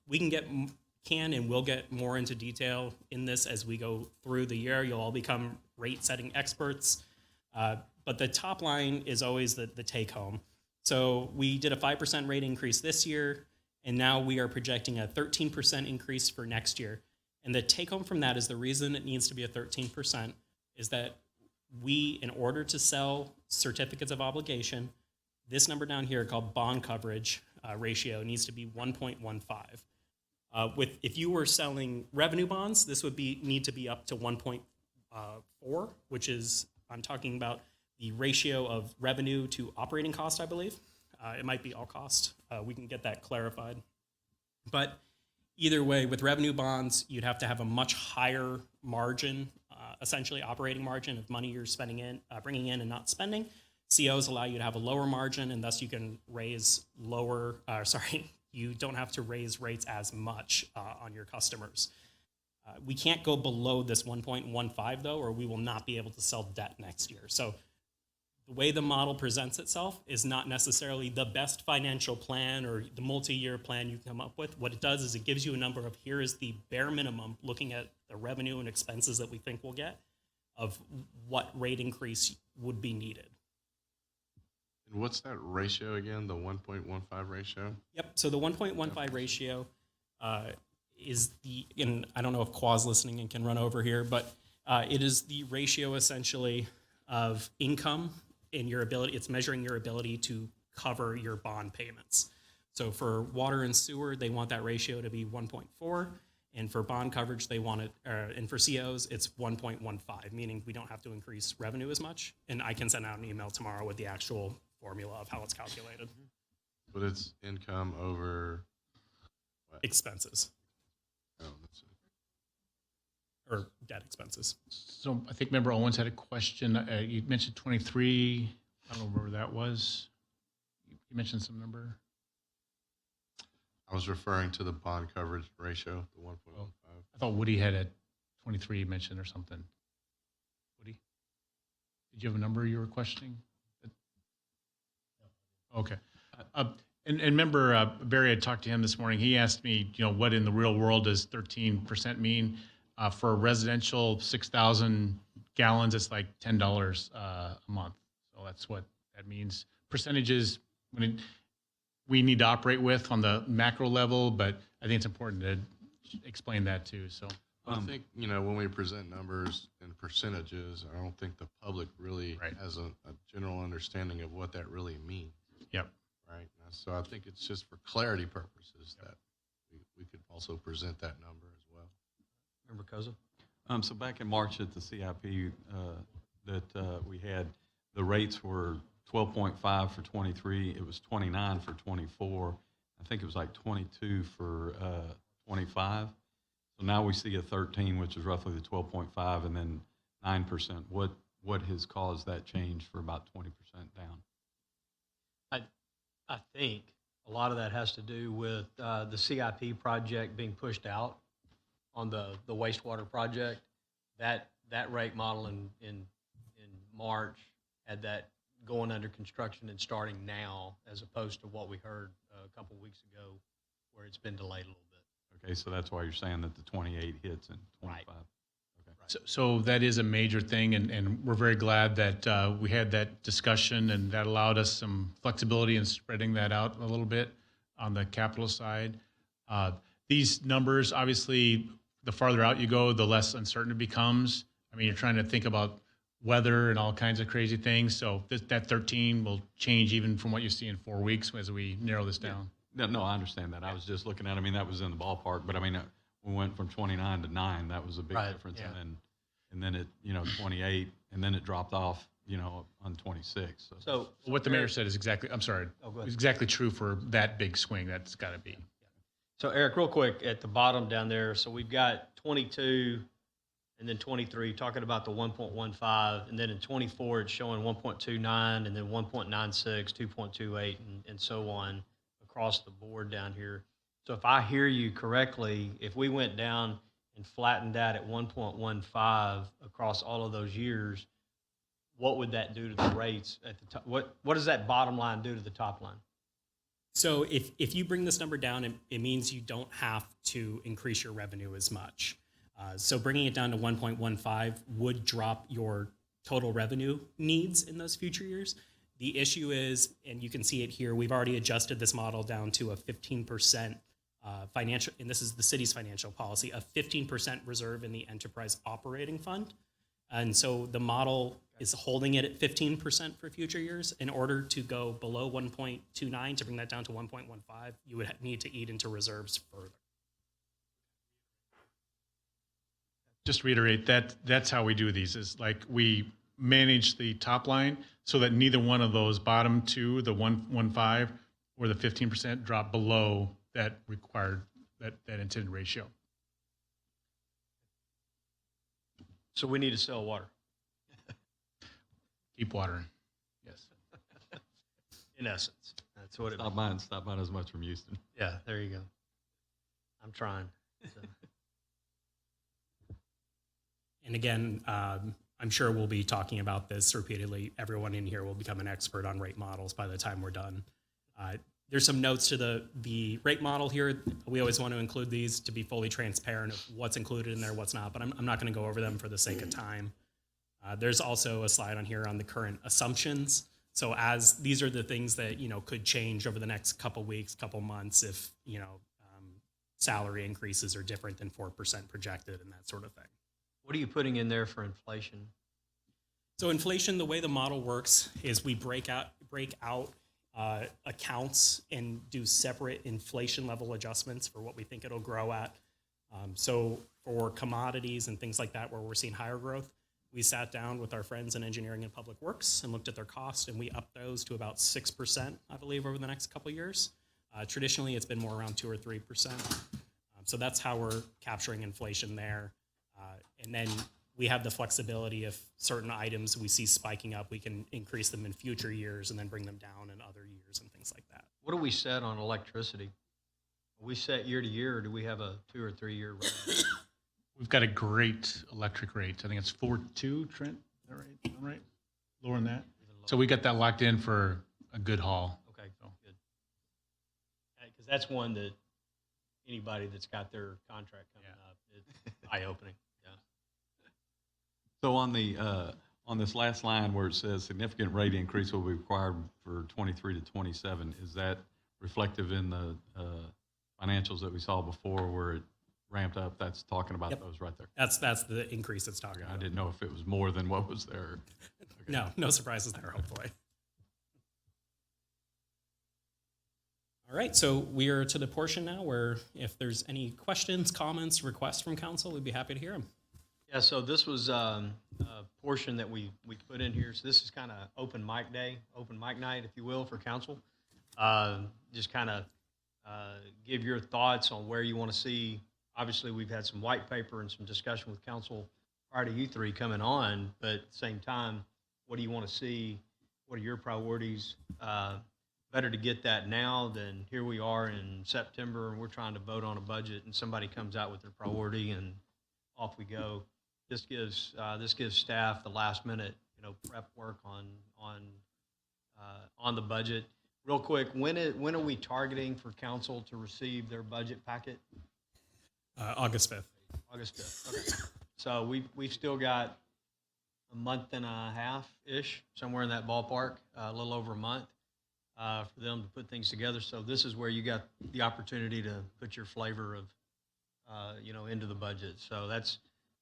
We can and will get more into detail in this as we go through the year. You'll all become rate setting experts. But the top line is always the take home. So we did a 5% rate increase this year, and now we are projecting a 13% increase for next year. And the take home from that is the reason it needs to be a 13% is that we, in order to sell certificates of obligation, this number down here called bond coverage ratio needs to be 1.15. If you were selling revenue bonds, this would need to be up to 1.4, which is, I'm talking about the ratio of revenue to operating cost, I believe. It might be all cost. We can get that clarified. But either way, with revenue bonds, you'd have to have a much higher margin, essentially operating margin of money you're bringing in and not spending. COs allow you to have a lower margin, and thus you can raise you don't have to raise rates as much on your customers. We can't go below this 1.15 though, or we will not be able to sell debt next year. So the way the model presents itself is not necessarily the best financial plan or the multi-year plan you come up with. What it does is it gives you a number of here is the bare minimum, looking at the revenue and expenses that we think we'll get, of what rate increase would be needed. And what's that ratio again, the 1.15 ratio? Yep, so the 1.15 ratio is and I don't know if Qua's listening and can run over here, but it is the ratio essentially of income in your ability, it's measuring your ability to cover your bond payments. So for water and sewer, they want that ratio to be 1.4. And for bond coverage, they want it, and for COs, it's 1.15, meaning we don't have to increase revenue as much. And I can send out an email tomorrow with the actual formula of how it's calculated. But it's income over Expenses oh, that's it. or debt expenses. So I think Member Owens had a question. You mentioned 23. I don't know where that was. You mentioned some number. I was referring to the bond coverage ratio, the 1.15. I thought Woody had a 23 mentioned or something. Woody, did you have a number you were questioning? Okay. And member Barry, I talked to him this morning. He asked me, what in the real world does 13% mean? For residential 6,000 gallons, it's like $10 a month. So that's what that means. Percentages we need to operate with on the macro level, but I think it's important to explain that too. So I think, when we present numbers and percentages, I don't think the public really has a general understanding of what that really means. Yep. Right. So I think it's just for clarity purposes that we could also present that number as well. Member Koza? So back in March at the CIP that we had, the rates were 12.5 for 23. It was 29 for 24. I think it was like 22 for 25. So now we see a 13, which is roughly the 12.5, and then 9%. What has caused that change for about 20% down? I think a lot of that has to do with the CIP project being pushed out on the wastewater project. That rate model in March had that going under construction and starting now, as opposed to what we heard a couple of weeks ago, where it's been delayed a little bit. Okay, so that's why you're saying that the 28 hits in 25. Right. Okay. So that is a major thing, and we're very glad that we had that discussion, and that allowed us some flexibility in spreading that out a little bit on the capital side. These numbers, obviously, the farther out you go, the less uncertain it becomes. I mean, you're trying to think about weather and all kinds of crazy things. So that 13 will change even from what you see in 4 weeks as we narrow this down. No, I understand that. I was just looking at, that was in the ballpark, but we went from 29 to 9. That was a big difference. Yeah. And then it, 28, and then it dropped off, on 26. So What the mayor said is exactly, I'm sorry, Oh, go ahead. is exactly true for that big swing. That's got to be. So Eric, real quick, at the bottom down there, so we've got 22 and then 23, talking about the 1.15, and then in 24, it's showing 1.29, and then 1.96, 2.28, and so on across the board down here. So if I hear you correctly, if we went down and flattened that at 1.15 across all of those years, what would that do to the rates at the top? What does that bottom line do to the top line? So if you bring this number down, it means you don't have to increase your revenue as much. So bringing it down to 1.15 would drop your total revenue needs in those future years. The issue is, and you can see it here, we've already adjusted this model down to a 15% financial, and this is the city's financial policy, a 15% reserve in the enterprise operating fund. And so the model is holding it at 15% for future years. In order to go below 1.29, to bring that down to 1.15, you would need to eat into reserves further. Just to reiterate, that's how we do these, is like we manage the top line so that neither one of those bottom two, the 1.15 or the 15%, drop below that required, that intended ratio. So we need to sell water. Keep watering. Yes. In essence, that's what it Stop buying as much from Houston. Yeah, there you go. I'm trying. So. And again, I'm sure we'll be talking about this repeatedly. Everyone in here will become an expert on rate models by the time we're done. There's some notes to the rate model here. We always want to include these to be fully transparent of what's included in there, what's not, but I'm not going to go over them for the sake of time. There's also a slide on here on the current assumptions. So as these are the things that, could change over the next couple weeks, couple months if, salary increases are different than 4% projected and that sort of thing. What are you putting in there for inflation? So inflation, the way the model works is we break out accounts and do separate inflation level adjustments for what we think it'll grow at. So for commodities and things like that, where we're seeing higher growth, we sat down with our friends in engineering and public works and looked at their cost, and we upped those to about 6%, I believe, over the next couple of years. Traditionally, it's been more around 2 or 3%. So that's how we're capturing inflation there. And then we have the flexibility if certain items we see spiking up, we can increase them in future years and then bring them down in other years and things like that. What do we set on electricity? Are we set year to year, or do we have a 2 or 3 year rate? We've got a great electric rate. I think it's 4.2, Trent, is that right? Is that right? Lower than that? So we got that locked in for a good haul. Okay, good. Because that's one that anybody that's got their contract coming up, it's eye-opening. Yeah. So on this last line where it says significant rate increase will be required for 23 to 27, is that reflective in the financials that we saw before where it ramped up? That's talking about those right there. That's the increase it's talking I about. didn't know if it was more than what was there. Okay. No surprises there, hopefully. All right, so we are to the portion now where if there's any questions, comments, requests from council, we'd be happy to hear them. Yeah, so this was a portion that we put in here. So this is kind of open mic day, open mic night, if you will, for council. Just kind of give your thoughts on where you want to see. Obviously, we've had some white paper and some discussion with council prior to you three coming on, but at the same time, what do you want to see? What are your priorities? Better to get that now than here we are in September and we're trying to vote on a budget and somebody comes out with their priority and off we go. This gives staff the last minute, prep work on the budget. Real quick, when are we targeting for council to receive their budget packet? August 5th. August 5th. Okay. So we've still got a month and a half-ish, somewhere in that ballpark, a little over a month, for them to put things together. So this is where you got the opportunity to put your flavor of, into the budget. So that's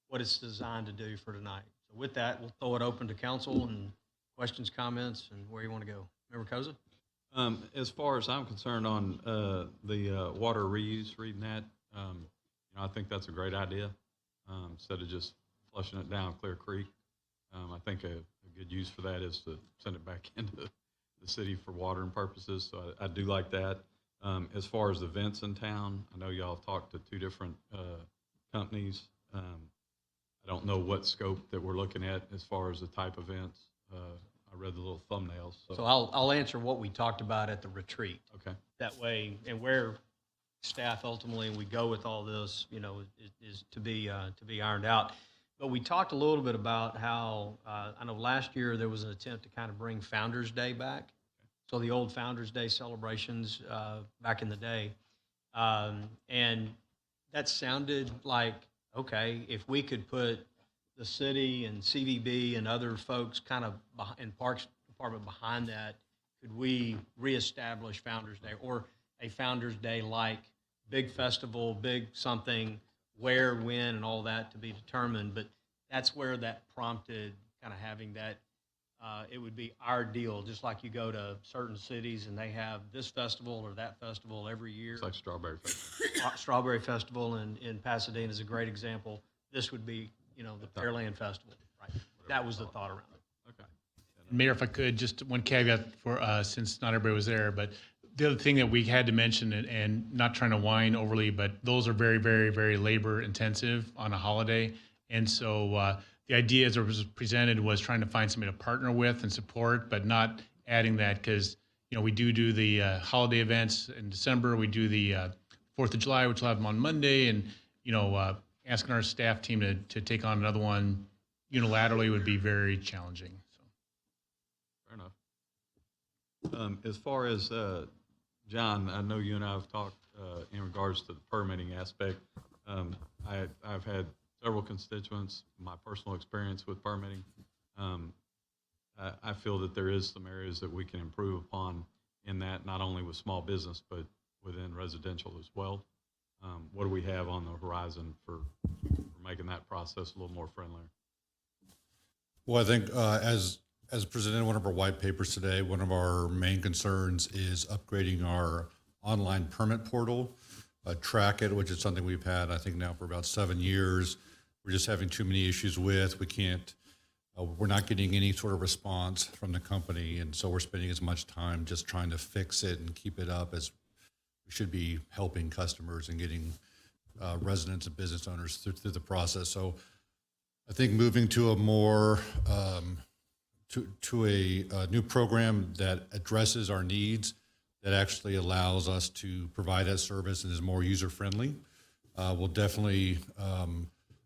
what it's designed to do for tonight. So with that, we'll throw it open to council and questions, comments, and where you want to go. Member Koza? As far as I'm concerned on the water reuse, reading that, I think that's a great idea. Instead of just flushing it down Clear Creek, I think a good use for that is to send it back into the city for watering purposes. So I do like that. As far as events in town, I know y'all have talked to 2 different companies. I don't know what scope that we're looking at as far as the type of events. I read the little thumbnails. So I'll answer what we talked about at the retreat. Okay. That way, and where staff ultimately we go with all this, is to be ironed out. But we talked a little bit about how I know last year there was an attempt to kind of bring Founders Day back. So the old Founders Day celebrations back in the day, and that sounded like, okay, if we could put the city and CVB and other folks kind of in Parks Department behind that, could we reestablish Founders Day or a Founders Day like big festival, big something, where, when, and all that to be determined. But that's where that prompted kind of having that. It would be our deal, just like you go to certain cities and they have this festival or that festival every year. It's like Strawberry Festival. Strawberry Festival in Pasadena is a great example. This would be, the Pearland Festival. Right. That was the thought around it. Okay. Mayor, if I could, just one caveat for since not everybody was there, but the other thing that we had to mention, and not trying to whine overly, but those are very, very, very labor intensive on a holiday. And so the idea as it was presented was trying to find somebody to partner with and support, but not adding that because, we do the holiday events in December. We do the 4th of July, which will have them on Monday. And, asking our staff team to take on another one unilaterally would be very challenging. So. Fair enough. As far as, John, I know you and I have talked in regards to the permitting aspect. I've had several constituents, my personal experience with permitting. I feel that there is some areas that we can improve upon in that, not only with small business, but within residential as well. What do we have on the horizon for making that process a little more friendlier? Well, I think as presented in one of our white papers today, one of our main concerns is upgrading our online permit portal, Track It, which is something we've had, I think, now for about 7 years. We're just having too many issues with. We're not getting any sort of response from the company, and so we're spending as much time just trying to fix it and keep it up as we should be helping customers and getting residents and business owners through the process. So I think moving to a more to a new program that addresses our needs, that actually allows us to provide that service and is more user friendly, will definitely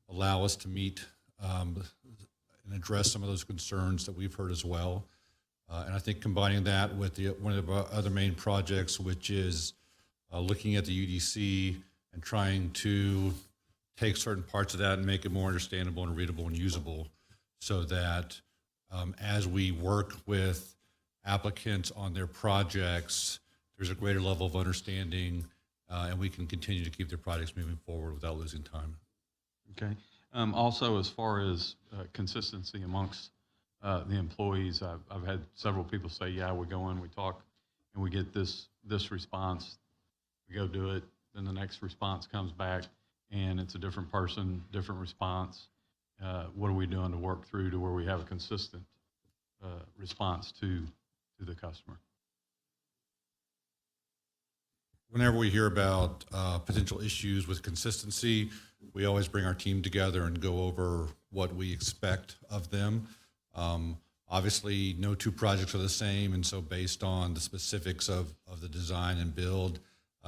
allow us to meet and address some of those concerns that we've heard as well. And I think combining that with one of our other main projects, which is looking at the UDC and trying to take certain parts of that and make it more understandable and readable and usable, so that as we work with applicants on their projects, there's a greater level of understanding, and we can continue to keep their projects moving forward without losing time. Okay. Also, as far as consistency amongst the employees, I've had several people say, yeah, we go in, we talk, and we get this response. We go do it, then the next response comes back, and it's a different person, different response. What are we doing to work through to where we have a consistent response to the customer? Whenever we hear about potential issues with consistency, we always bring our team together and go over what we expect of them. Obviously, no two projects are the same, and so based on the specifics of the design and build,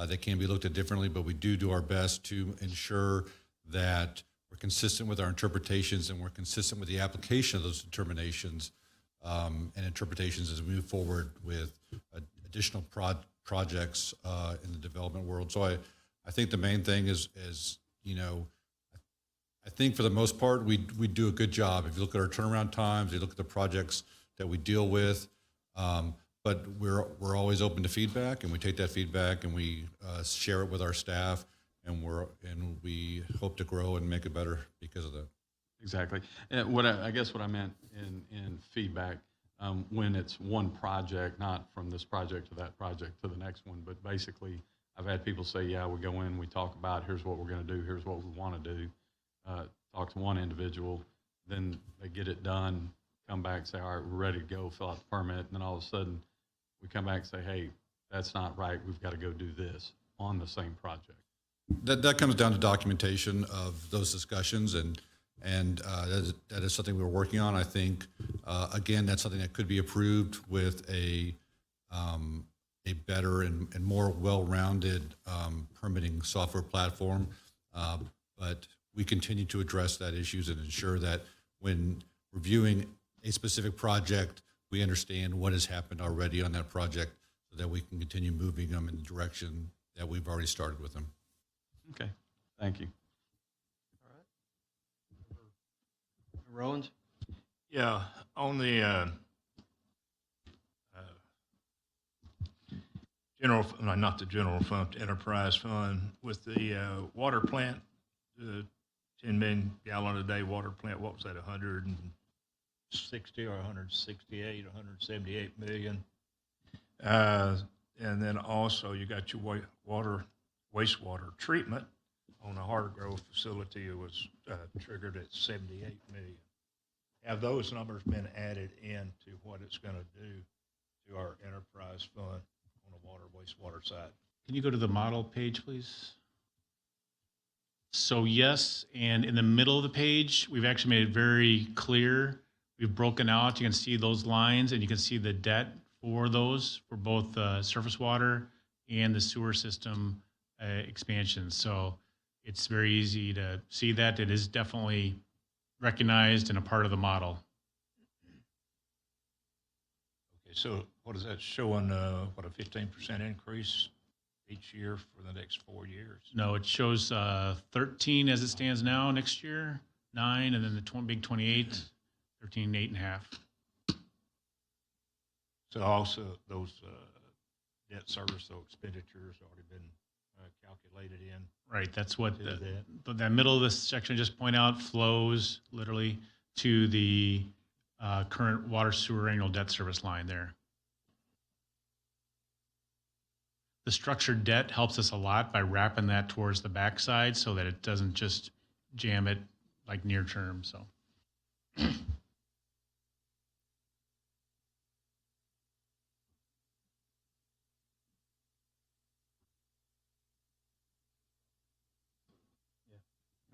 they can be looked at differently, but we do our best to ensure that we're consistent with our interpretations and we're consistent with the application of those determinations and interpretations as we move forward with additional projects in the development world. So I think the main thing is, you know, I think for the most part, we do a good job. If you look at our turnaround times, you look at the projects that we deal with, but we're always open to feedback, and we take that feedback and we share it with our staff, and we hope to grow and make it better because of that. Exactly. I guess what I meant in feedback, when it's one project, not from this project to that project to the next one, but basically I've had people say, yeah, we go in, we talk about here's what we're going to do, here's what we want to do, talk to one individual, then they get it done, come back, say, all right, we're ready to go, fill out the permit, and then all of a sudden we come back and say, hey, that's not right, we've got to go do this on the same project. That comes down to documentation of those discussions, and that is something we're working on. I think, again, that's something that could be approved with a better and more well-rounded permitting software platform. But we continue to address that issues and ensure that when reviewing a specific project, we understand what has happened already on that project so that we can continue moving them in the direction that we've already started with them. Okay, thank you. Rowans? Yeah, on the not the general fund, enterprise fund, with the water plant, the 10 million gallon a day water plant, what was that, 160 or 168, 178 million? And then also you got your wastewater treatment on the Hargrove facility. It was triggered at 78 million. Have those numbers been added into what it's going to do to our enterprise fund on the water wastewater side? Can you go to the model page, please? So yes, and in the middle of the page, we've actually made it very clear. We've broken out, you can see those lines, and you can see the debt for those, for both surface water and the sewer system expansions. So it's very easy to see that. It is definitely recognized and a part of the model. Okay, so what is that showing, what, a 15% increase each year for the next 4 years? No, it shows 13 as it stands now next year, 9, and then the big 28, 13, 8.5. So also those debt service, those expenditures already been calculated in. Right, that's what the middle of this section I just point out flows literally to the current water sewer annual debt service line there. The structured debt helps us a lot by wrapping that towards the backside so that it doesn't just jam it like near term. So.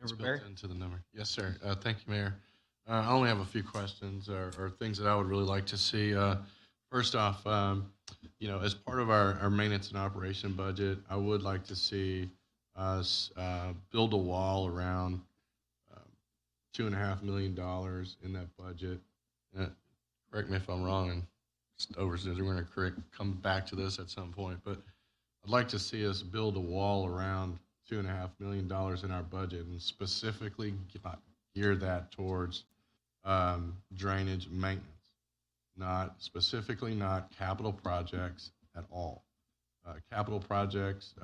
It's Member Barry? built into the number. Yes, sir. Thank you, Mayor. I only have a few questions or things that I would really like to see. First off, as part of our maintenance and operation budget, I would like to see us build a wall around $2.5 million in that budget. Correct me if I'm wrong, and we're going to come back to this at some point, but I'd like to see us build a wall around $2.5 million in our budget and specifically gear that towards drainage maintenance, not capital projects at all. Capital projects,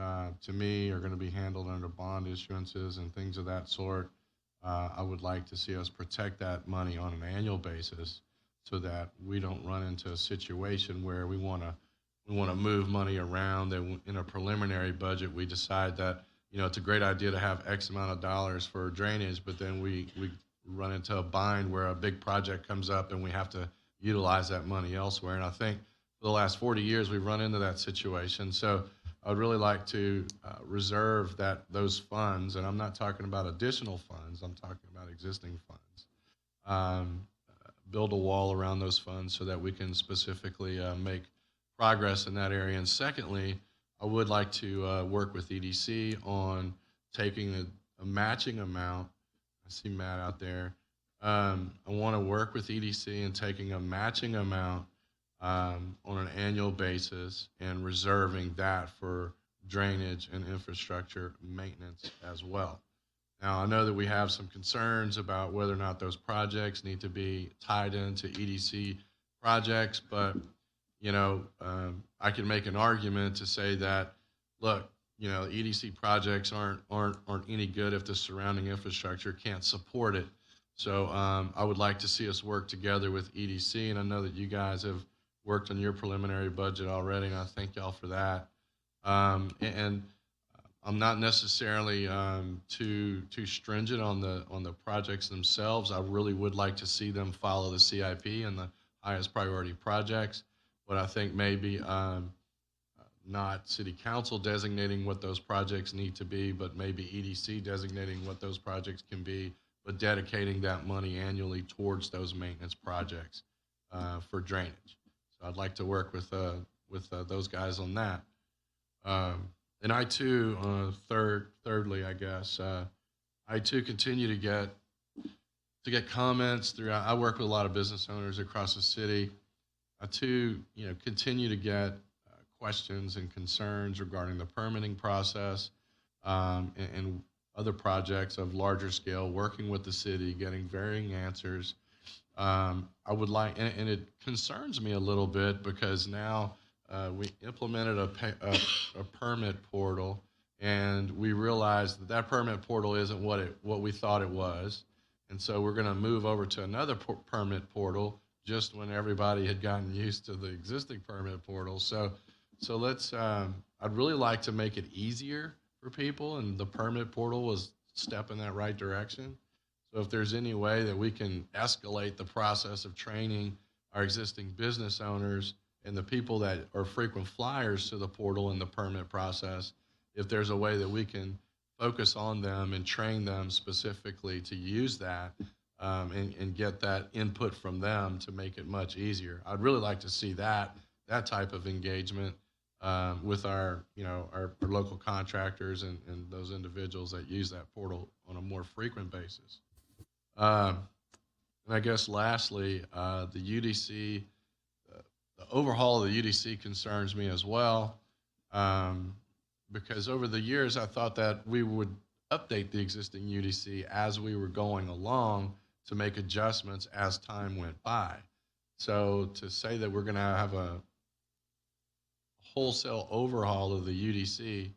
to me, are going to be handled under bond issuances and things of that sort. I would like to see us protect that money on an annual basis so that we don't run into a situation where we want to move money around. That in a preliminary budget, we decide that it's a great idea to have X amount of dollars for drainage, but then we run into a bind where a big project comes up and we have to utilize that money elsewhere. And I think for the last 40 years, we've run into that situation. So I'd really like to reserve those funds, and I'm not talking about additional funds, I'm talking about existing funds. Build a wall around those funds so that we can specifically make progress in that area. And secondly, I would like to work with EDC on taking a matching amount. I see Matt out there. I want to work with EDC and taking a matching amount on an annual basis and reserving that for drainage and infrastructure maintenance as well. Now, I know that we have some concerns about whether or not those projects need to be tied into EDC projects, but I can make an argument to say that, look, EDC projects aren't any good if the surrounding infrastructure can't support it. So I would like to see us work together with EDC, and I know that you guys have worked on your preliminary budget already, and I thank y'all for that. And I'm not necessarily too stringent on the projects themselves. I really would like to see them follow the CIP and the highest priority projects. But I think maybe not City Council designating what those projects need to be, but maybe EDC designating what those projects can be, but dedicating that money annually towards those maintenance projects for drainage. So I'd like to work with those guys on that. And I too, thirdly, I guess, I too continue to get comments throughout. I work with a lot of business owners across the city. I too, continue to get questions and concerns regarding the permitting process and other projects of larger scale, working with the city, getting varying answers. I would like, and it concerns me a little bit because now we implemented a permit portal, and we realized that permit portal isn't what we thought it was, and so we're going to move over to another permit portal just when everybody had gotten used to the existing permit portal. So let's. I'd really like to make it easier for people, and the permit portal was a step in that right direction. So if there's any way that we can escalate the process of training our existing business owners and the people that are frequent flyers to the portal and the permit process, if there's a way that we can focus on them and train them specifically to use that and get that input from them to make it much easier. I'd really like to see that type of engagement with our local contractors and those individuals that use that portal on a more frequent basis. And I guess lastly, the UDC, the overhaul of the UDC concerns me as well, because over the years I thought that we would update the existing UDC as we were going along to make adjustments as time went by. So to say that we're going to have a wholesale overhaul of the UDC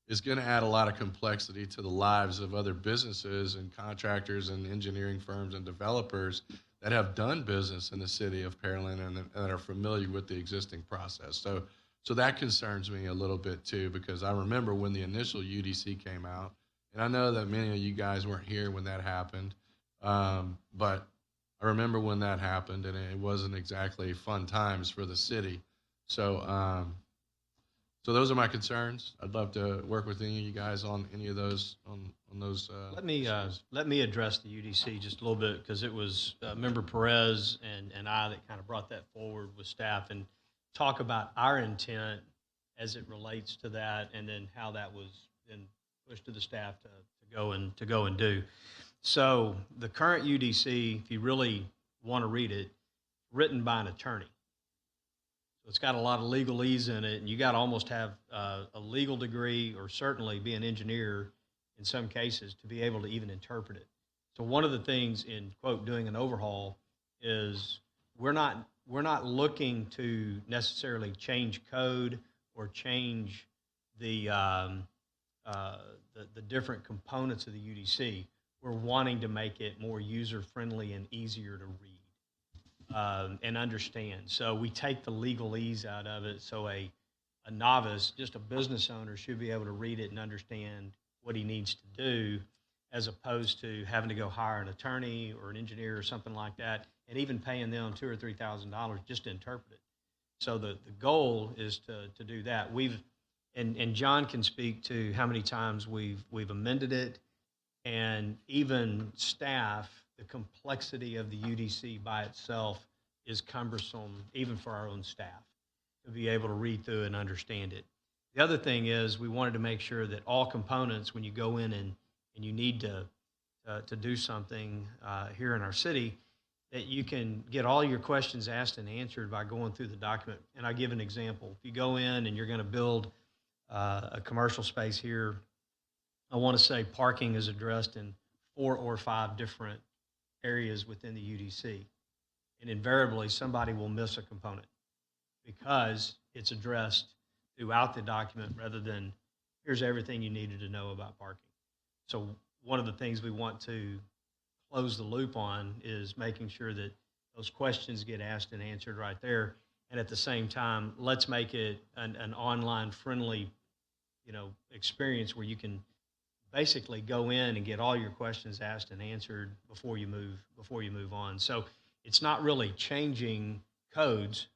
is going to add a lot of complexity to the lives of other businesses and contractors and engineering firms and developers that have done business in the city of Pearland and are familiar with the existing process. So that concerns me a little bit too, because I remember when the initial UDC came out, and I know that many of you guys weren't here when that happened, but I remember when that happened, and it wasn't exactly fun times for the city. So, so those are my concerns. I'd love to work with any of you guys on any of those, on those. Let me address the UDC just a little bit, because it was Member Perez and I that kind of brought that forward with staff, and talk about our intent as it relates to that, and then how that was then pushed to the staff to go and do. So the current UDC, if you really want to read it, written by an attorney. So it's got a lot of legalese in it, and you got to almost have a legal degree, or certainly be an engineer in some cases, to be able to even interpret it. So one of the things in, quote, doing an overhaul is we're not looking to necessarily change code or change the different components of the UDC. We're wanting to make it more user-friendly and easier to read and understand. So we take the legalese out of it, so a novice, just a business owner, should be able to read it and understand what he needs to do, as opposed to having to go hire an attorney or an engineer or something like that, and even paying them $2,000 or $3,000 just to interpret it. So the goal is to do that. And John can speak to how many times we've amended it, and even staff, the complexity of the UDC by itself is cumbersome, even for our own staff, to be able to read through and understand it. The other thing is, we wanted to make sure that all components, when you go in and you need to do something here in our city, that you can get all your questions asked and answered by going through the document. And I'll give an example. If you go in and you're going to build a commercial space here, I want to say parking is addressed in 4 or 5 different areas within the UDC. And invariably, somebody will miss a component because it's addressed throughout the document, rather than here's everything you needed to know about parking. So one of the things we want to close the loop on is making sure that those questions get asked and answered right there. And at the same time, let's make it an online friendly, experience where you can basically go in and get all your questions asked and answered before you move on. So it's not really changing codes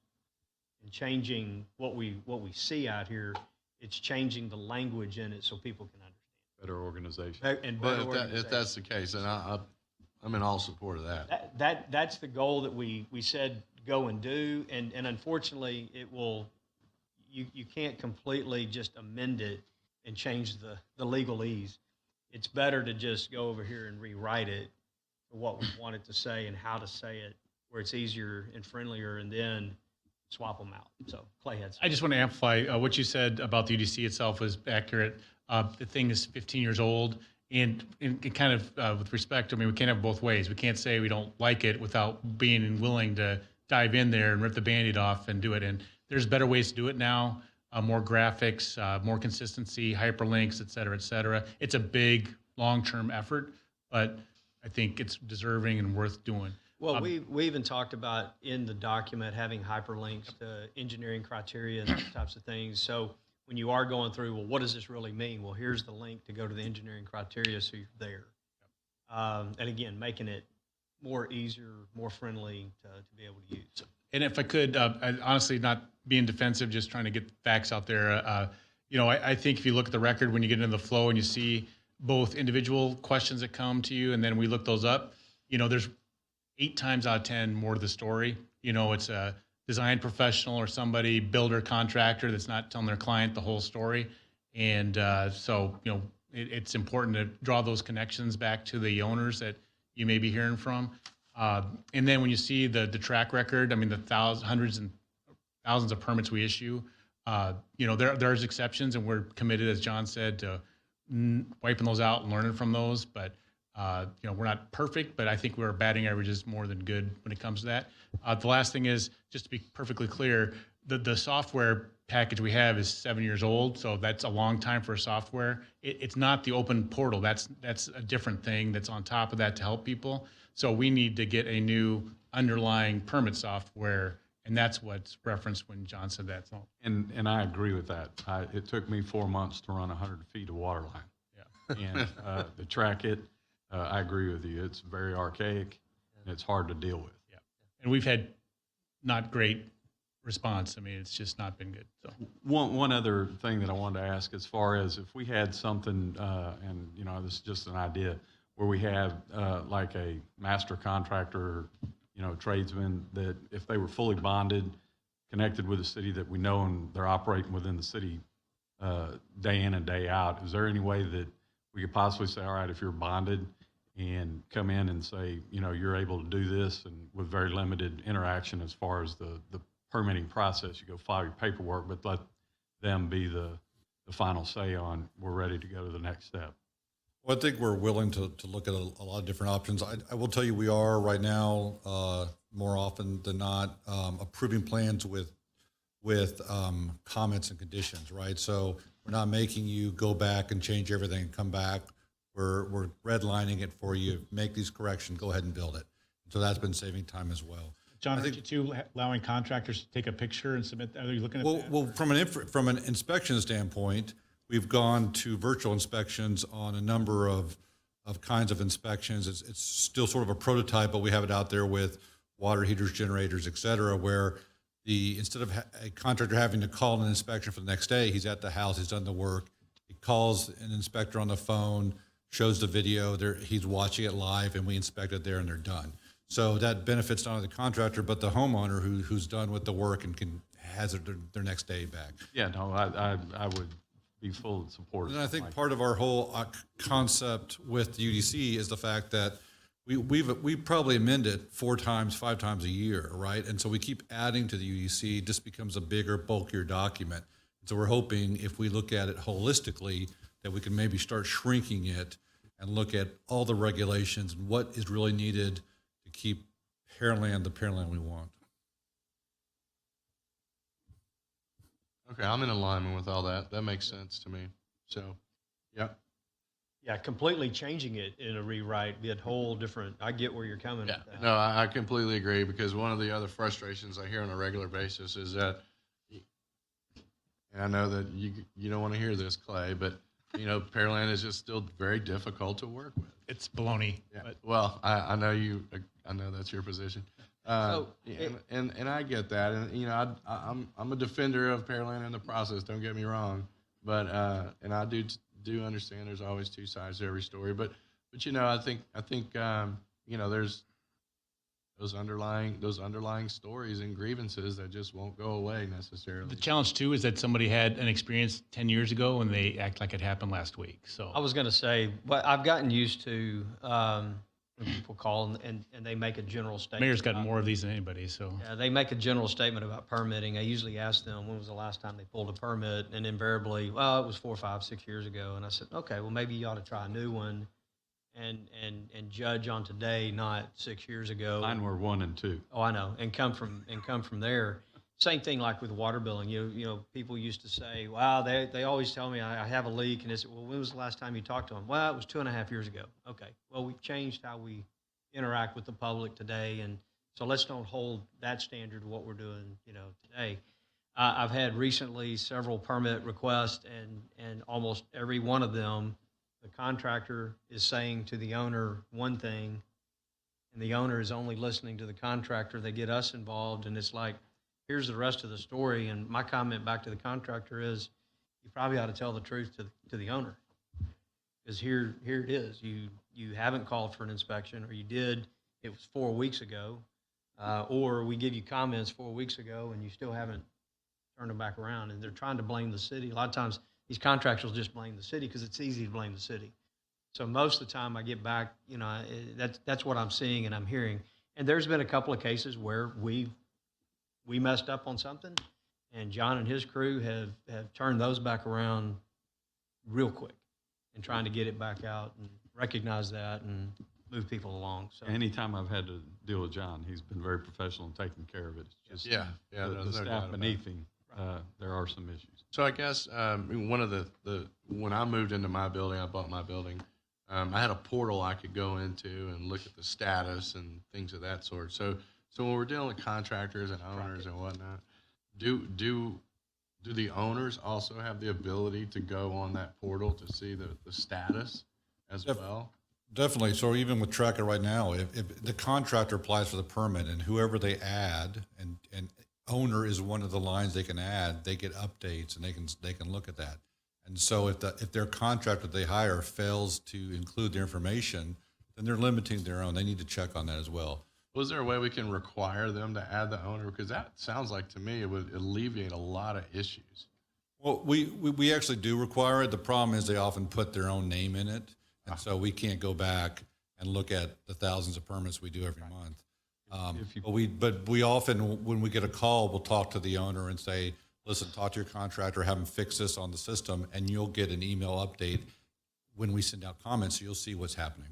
and changing what we see out here. It's changing the language in it so people can understand. Better organization. And But better if organization. that's the case, then I'm in all support of that. That's the goal that we said go and do, and unfortunately you can't completely just amend it and change the legalese. It's better to just go over here and rewrite it for what we want it to say and how to say it, where it's easier and friendlier, and then swap them out. So Clay had I just want to amplify what you said about the UDC itself was accurate. The thing is 15 years old, and kind of with respect, I mean, we can't have both ways. We can't say we don't like it without being willing to dive in there and rip the Band-Aid off and do it. And there's better ways to do it now, more graphics, more consistency, hyperlinks, et cetera, et cetera. It's a big, long-term effort, but I think it's deserving and worth doing. Well, we even talked about in the document having hyperlinks to engineering criteria and those types of things. So when you are going through, well, what does this really mean? Well, here's the link to go to the engineering criteria, so you're there. And again, making it more easier, more friendly to be able to use. And if I could, honestly, not being defensive, just trying to get facts out there. I think if you look at the record, when you get into the flow and you see both individual questions that come to you, and then we look those up, there's 8 times out of 10 more to the story. It's a design professional or somebody, builder, contractor, that's not telling their client the whole story. And so it's important to draw those connections back to the owners that you may be hearing from. And then when you see the track record, I mean, the hundreds and thousands of permits we issue, there's exceptions, and we're committed, as John said, to wiping those out and learning from those. But we're not perfect, but I think we're batting averages more than good when it comes to that. The last thing is, just to be perfectly clear, the software package we have is 7 years old, so that's a long time for software. It's not the open portal. That's a different thing that's on top of that to help people. So we need to get a new underlying permit software, and that's what's referenced when John said that. So, And I agree with that. It took me 4 months to run 100 feet of water line. yeah. And to track it, I agree with you. It's very archaic and it's hard to deal with. Yeah. And we've had not great response. I mean, it's just not been good. So One other thing that I wanted to ask, as far as if we had something, and this is just an idea, where we have like a master contractor, tradesman, that if they were fully bonded, connected with the city that we know and they're operating within the city day in and day out, is there any way that we could possibly say, all right, if you're bonded and come in and say, you're able to do this, and with very limited interaction as far as the permitting process, you go file your paperwork, but let them be the final say on, we're ready to go to the next step. Well, I think we're willing to look at a lot of different options. I will tell you, we are right now, more often than not, approving plans with comments and conditions, right? So we're not making you go back and change everything and come back. We're redlining it for you, make these corrections, go ahead and build it. So that's been saving time as well. John, aren't you too allowing contractors to take a picture and submit? Are you looking at that? Well, from an inspection standpoint, we've gone to virtual inspections on a number of kinds of inspections. It's still sort of a prototype, but we have it out there with water heaters, generators, et cetera, where instead of a contractor having to call an inspection for the next day, he's at the house, he's done the work, he calls an inspector on the phone, shows the video, he's watching it live, and we inspect it there, and they're done. So that benefits not only the contractor, but the homeowner who's done with the work and has their next day back. Yeah, no, I would be full support. And I think part of our whole concept with the UDC is the fact that we probably amend it 4 times, 5 times a year, right? And so we keep adding to the UDC. It just becomes a bigger, bulkier document. So we're hoping if we look at it holistically, that we can maybe start shrinking it and look at all the regulations and what is really needed to keep Pearland the Pearland we want. Okay, I'm in alignment with all that. That makes sense to me. So, yeah. Yeah, completely changing it in a rewrite, be a whole different, I get where you're coming Yeah, with that. no, I completely agree, because one of the other frustrations I hear on a regular basis is that, and I know that you don't want to hear this, Clay, but Pearland is just still very difficult to work with. It's baloney. Yeah. But Well, I know I know that's your position. And I get that, and I'm a defender of Pearland in the process. Don't get me wrong, but and I do understand there's always 2 sides to every story. But I think there's those underlying stories and grievances that just won't go away necessarily. the challenge too is that somebody had an experience 10 years ago and they act like it happened last week. So I was going to say, but I've gotten used to when people call and they make a general statement. Mayor's got more of these than anybody. So Yeah, they make a general statement about permitting. I usually ask them, when was the last time they pulled a permit? And invariably, well, it was 4, 5, 6 years ago. And I said, okay, well, maybe you ought to try a new one and judge on today, not 6 years ago. Mine were 1 and 2. Oh, I know, and come from there. Same thing like with water billing. People used to say, "Wow, they always tell me I have a leak," and they said, "Well, when was the last time you talked to them?" Well, it was 2.5 years ago. Okay, well, we've changed how we interact with the public today, and so let's don't hold that standard to what we're doing, today. I've had recently several permit requests, and almost every one of them, the contractor is saying to the owner one thing, and the owner is only listening to the contractor. They get us involved, and it's like, here's the rest of the story. And my comment back to the contractor is, you probably ought to tell the truth to the owner, because here it is. You haven't called for an inspection, or you did, it was 4 weeks ago, or we give you comments 4 weeks ago and you still haven't turned them back around, and they're trying to blame the city. A lot of times these contractors will just blame the city because it's easy to blame the city. So most of the time I get back, that's what I'm seeing and I'm hearing. And there's been a couple of cases where we messed up on something, and John and his crew have turned those back around real quick and trying to get it back out and recognize that and move people along. So Anytime I've had to deal with John, he's been very professional in taking care of it. It's just Yeah, the there's no doubt staff about beneath him, there are some issues. So I guess one of when I moved into my building, I bought my building. I had a portal I could go into and look at the status and things of that sort. So when we're dealing with contractors and owners and whatnot, do the owners also have the ability to go on that portal to see the status as well? Definitely. So even with Tracker right now, if the contractor applies for the permit and whoever they add and owner is one of the lines they can add, they get updates and they can look at that. And so if their contractor they hire fails to include their information, then they're limiting their own. They need to check on that as well. Was there a way we can require them to add the owner? Because that sounds like to me it would alleviate a lot of issues. Well, we actually do require it. The problem is they often put their own name in it. And so we can't go back and look at the thousands of permits we do every month. But we often, when we get a call, we'll talk to the owner and say, listen, talk to your contractor, have them fix this on the system, and you'll get an email update when we send out comments, so you'll see what's happening.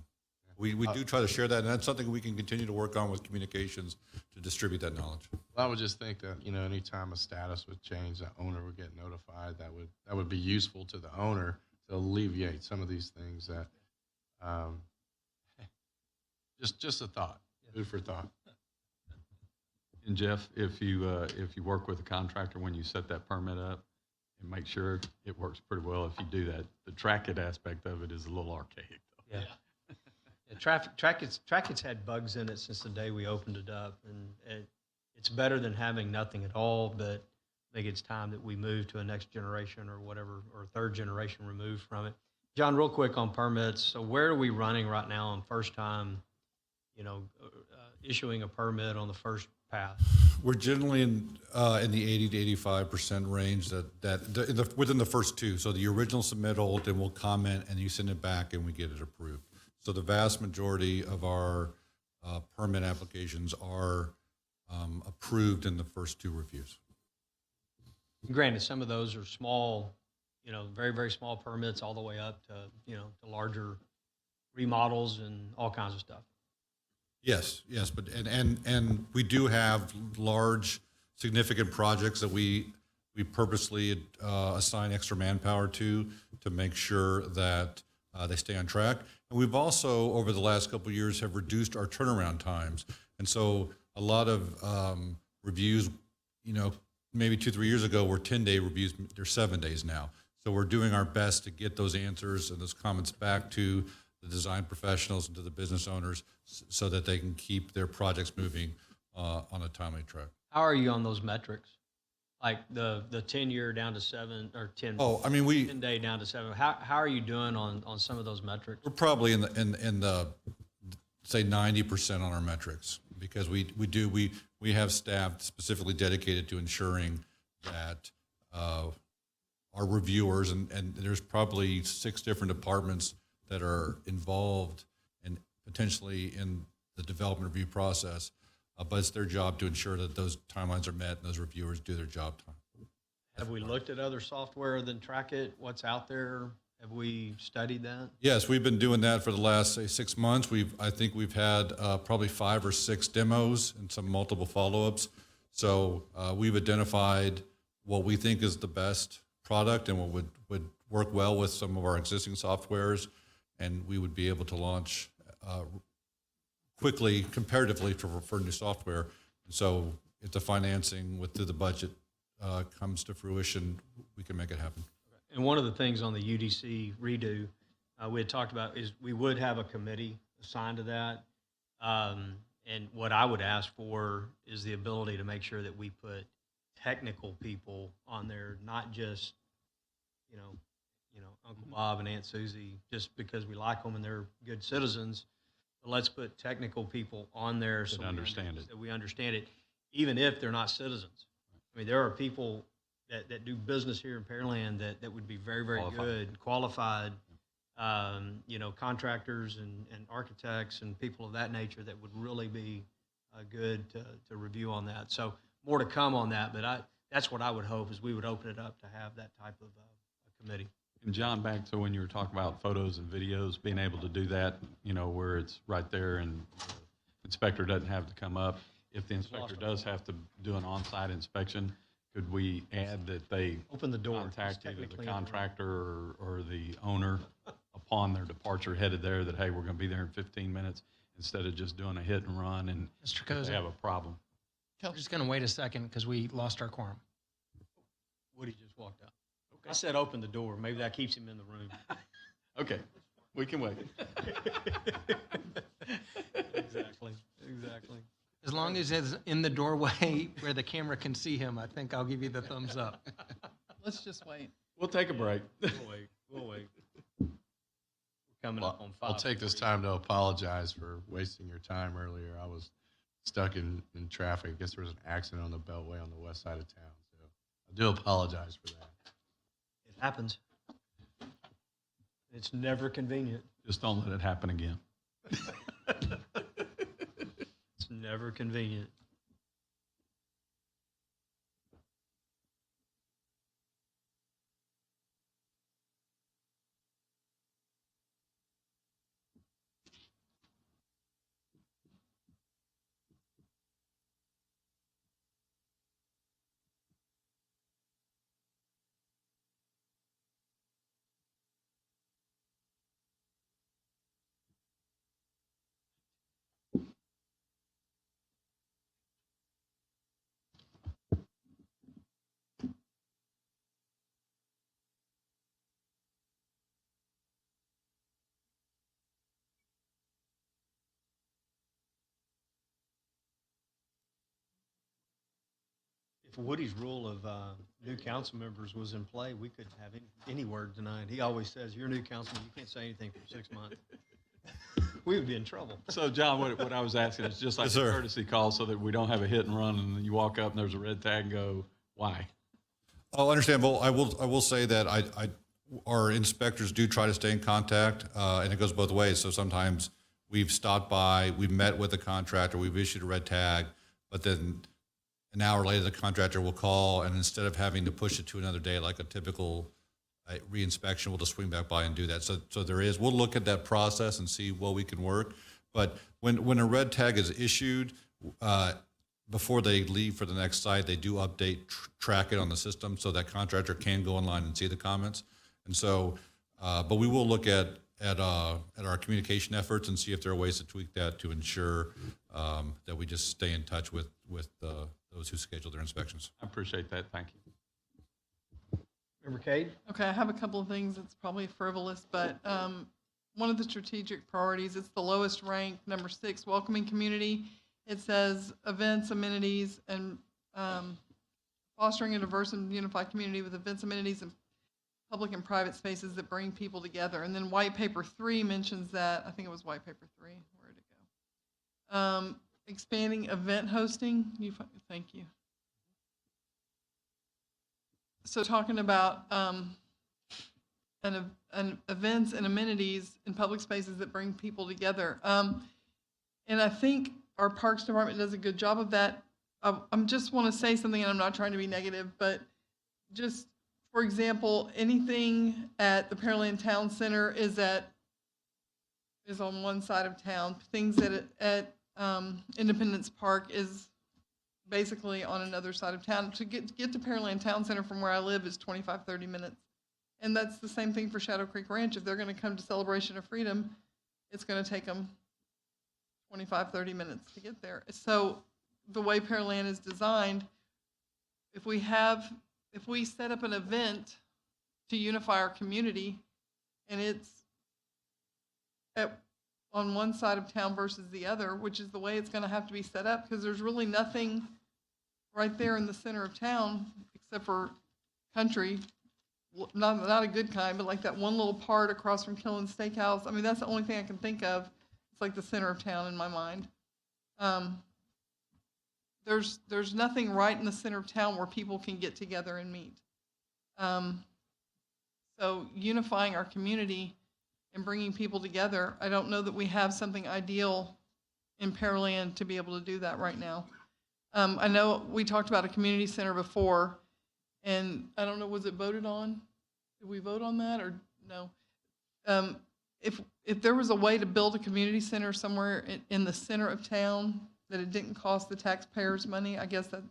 We do try to share that, and that's something we can continue to work on with communications to distribute that knowledge. I would just think that, anytime a status would change, the owner would get notified. That would be useful to the owner to alleviate some of these things that, just a thought, food for thought. And Jeff, if you work with a contractor when you set that permit up, and make sure it works pretty well if you do that. The track it aspect of it is a little archaic, though. Yeah. Trackit's had bugs in it since the day we opened it up, and it's better than having nothing at all, but I think it's time that we move to a next generation or whatever, or third generation removed from it. John, real quick on permits. So where are we running right now on first time, issuing a permit on the first pass? We're generally in the 80 to 85% range within the first two. So the original submittal, then we'll comment and you send it back and we get it approved. So the vast majority of our permit applications are approved in the first two reviews. Granted, some of those are small, very, very small permits all the way up to, to larger remodels and all kinds of stuff. Yes, but and we do have large, significant projects that we purposely assign extra manpower to make sure that they stay on track. And we've also, over the last couple of years, have reduced our turnaround times. And so a lot of reviews, maybe 2-3 years ago were 10-day reviews. They're 7 days now. So we're doing our best to get those answers and those comments back to the design professionals and to the business owners so that they can keep their projects moving on a timely track. How are you on those metrics? Like the 10-year down to 7 or 10? Oh, I mean, 10-day down to 7. How are you doing on some of those metrics? We're probably in the say 90% on our metrics, because we have staff specifically dedicated to ensuring that our reviewers and there's probably 6 different departments that are involved and potentially in the development review process, but it's their job to ensure that those timelines are met and those reviewers do their job time. Have we looked at other software than Trackit? What's out there? Have we studied that? Yes, we've been doing that for the last, say, 6 months. I think we've had probably 5 or 6 demos and some multiple follow-ups. So we've identified what we think is the best product and what would work well with some of our existing softwares, and we would be able to launch quickly, comparatively, for new software. And so if the financing through the budget comes to fruition, we can make it happen. And one of the things on the UDC redo we had talked about is we would have a committee assigned to that. And what I would ask for is the ability to make sure that we put technical people on there, not just, Uncle Bob and Aunt Susie, just because we like them and they're good citizens. But let's put technical people on there so we understand it, even if they're not citizens. I mean, there are people that do business here in Pearland that would be very, very good, qualified, contractors and architects and people of that nature that would really be good to review on that. So more to come on that, but that's what I would hope is we would open it up to have that type of a committee. And John, back to when you were talking about photos and videos, being able to do that, where it's right there and the inspector doesn't have to come up. If the inspector does have to do an on-site inspection, could we add that they open the door, contact either the contractor or the owner upon their departure headed there that, hey, we're going to be there in 15 minutes instead of just doing a hit and run and Mr. if they Koza, have a problem. we're just going to wait a second because we lost our quorum. Woody just walked out. I said open the door. Maybe that keeps him in the room. Okay, we can wait. Exactly. Exactly. As long as it's in the doorway where the camera can see him, I think I'll give you the thumbs up. Let's just wait. We'll take a break. We'll wait. We'll wait. We're coming up on 5. I'll take this time to apologize for wasting your time earlier. I was stuck in traffic. I guess there was an accident on the Beltway on the west side of town. So I do apologize for that. It happens. It's never convenient. Just don't let it happen again. It's never convenient. If Woody's rule of new council members was in play, we couldn't have any word tonight. He always says, you're a new councilman, you can't say anything for 6 months. We would be in trouble. So, John, what I was asking is just like Yes, a sir. courtesy call so that we don't have a hit and run and then you walk up and there's a red tag and go, why? Oh, understandable. I will say that our inspectors do try to stay in contact, and it goes both ways. So sometimes we've stopped by, we've met with the contractor, we've issued a red tag, but then an hour later, the contractor will call, and instead of having to push it to another day like a typical re-inspection, we'll just swing back by and do that. So we'll look at that process and see what we can work. But when a red tag is issued, before they leave for the next site, they do update, track it on the system so that contractor can go online and see the comments. And so, but we will look at our communication efforts and see if there are ways to tweak that to ensure that we just stay in touch with those who schedule their inspections. I appreciate that. Thank you. Member Cade? Okay, I have a couple of things that's probably frivolous, but one of the strategic priorities, it's the lowest ranked, number 6, welcoming community. It says events, amenities, and fostering a diverse and unified community with events, amenities, and public and private spaces that bring people together. And then white paper 3 mentions that. I think it was white paper 3. Where did it go? Expanding event hosting. Thank you. So talking about an events and amenities in public spaces that bring people together. And I think our Parks Department does a good job of that. I just want to say something, and I'm not trying to be negative, but just, for example, anything at the Pearland Town Center is on one side of town. Things at Independence Park is basically on another side of town. To get to Pearland Town Center from where I live is 25, 30 minutes. And that's the same thing for Shadow Creek Ranch. If they're going to come to Celebration of Freedom, it's going to take them 25, 30 minutes to get there. So the way Pearland is designed, if we set up an event to unify our community and it's on one side of town versus the other, which is the way it's going to have to be set up, because there's really nothing right there in the center of town except for country, not a good kind, but like that one little part across from Killen's Steakhouse. I mean, that's the only thing I can think of. It's like the center of town in my mind. There's nothing right in the center of town where people can get together and meet. So unifying our community and bringing people together, I don't know that we have something ideal in Pearland to be able to do that right now. I know we talked about a community center before, and I don't know, was it voted on? Did we vote on that or no? If there was a way to build a community center somewhere in the center of town that it didn't cost the taxpayers money, I guess that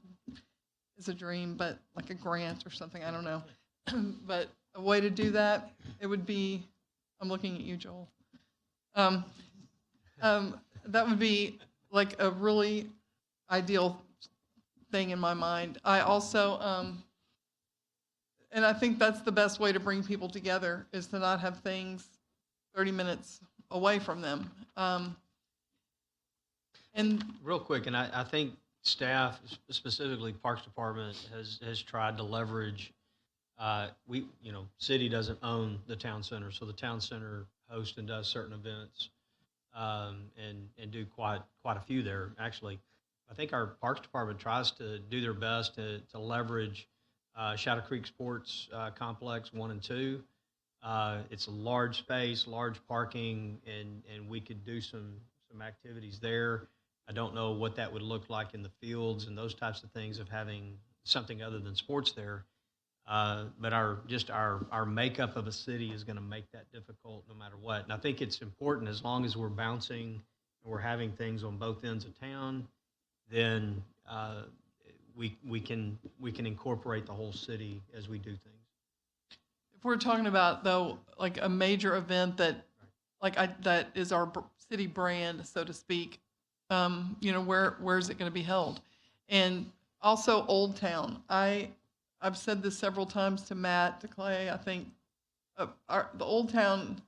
is a dream, but like a grant or something, I don't know. But a way to do that, it would be I'm looking at you, Joel. That would be like a really ideal thing in my mind. I also, and I think that's the best way to bring people together is to not have things 30 minutes away from them. And Real quick, and I think staff, specifically Parks Department, has tried to leverage, city doesn't own the town center, so the town center hosts and does certain events, and do quite a few there. Actually, I think our Parks Department tries to do their best to leverage Shadow Creek Sports Complex 1 and 2. It's a large space, large parking, and we could do some activities there. I don't know what that would look like in the fields and those types of things of having something other than sports there. But our makeup of a city is going to make that difficult no matter what. And I think it's important as long as we're bouncing and we're having things on both ends of town, then we can incorporate the whole city as we do things. if we're talking about though, like a major event that, that is our city brand, so to speak, where is it going to be held? And also Old Town. I've said this several times to Matt, to Clay. I think the Old Town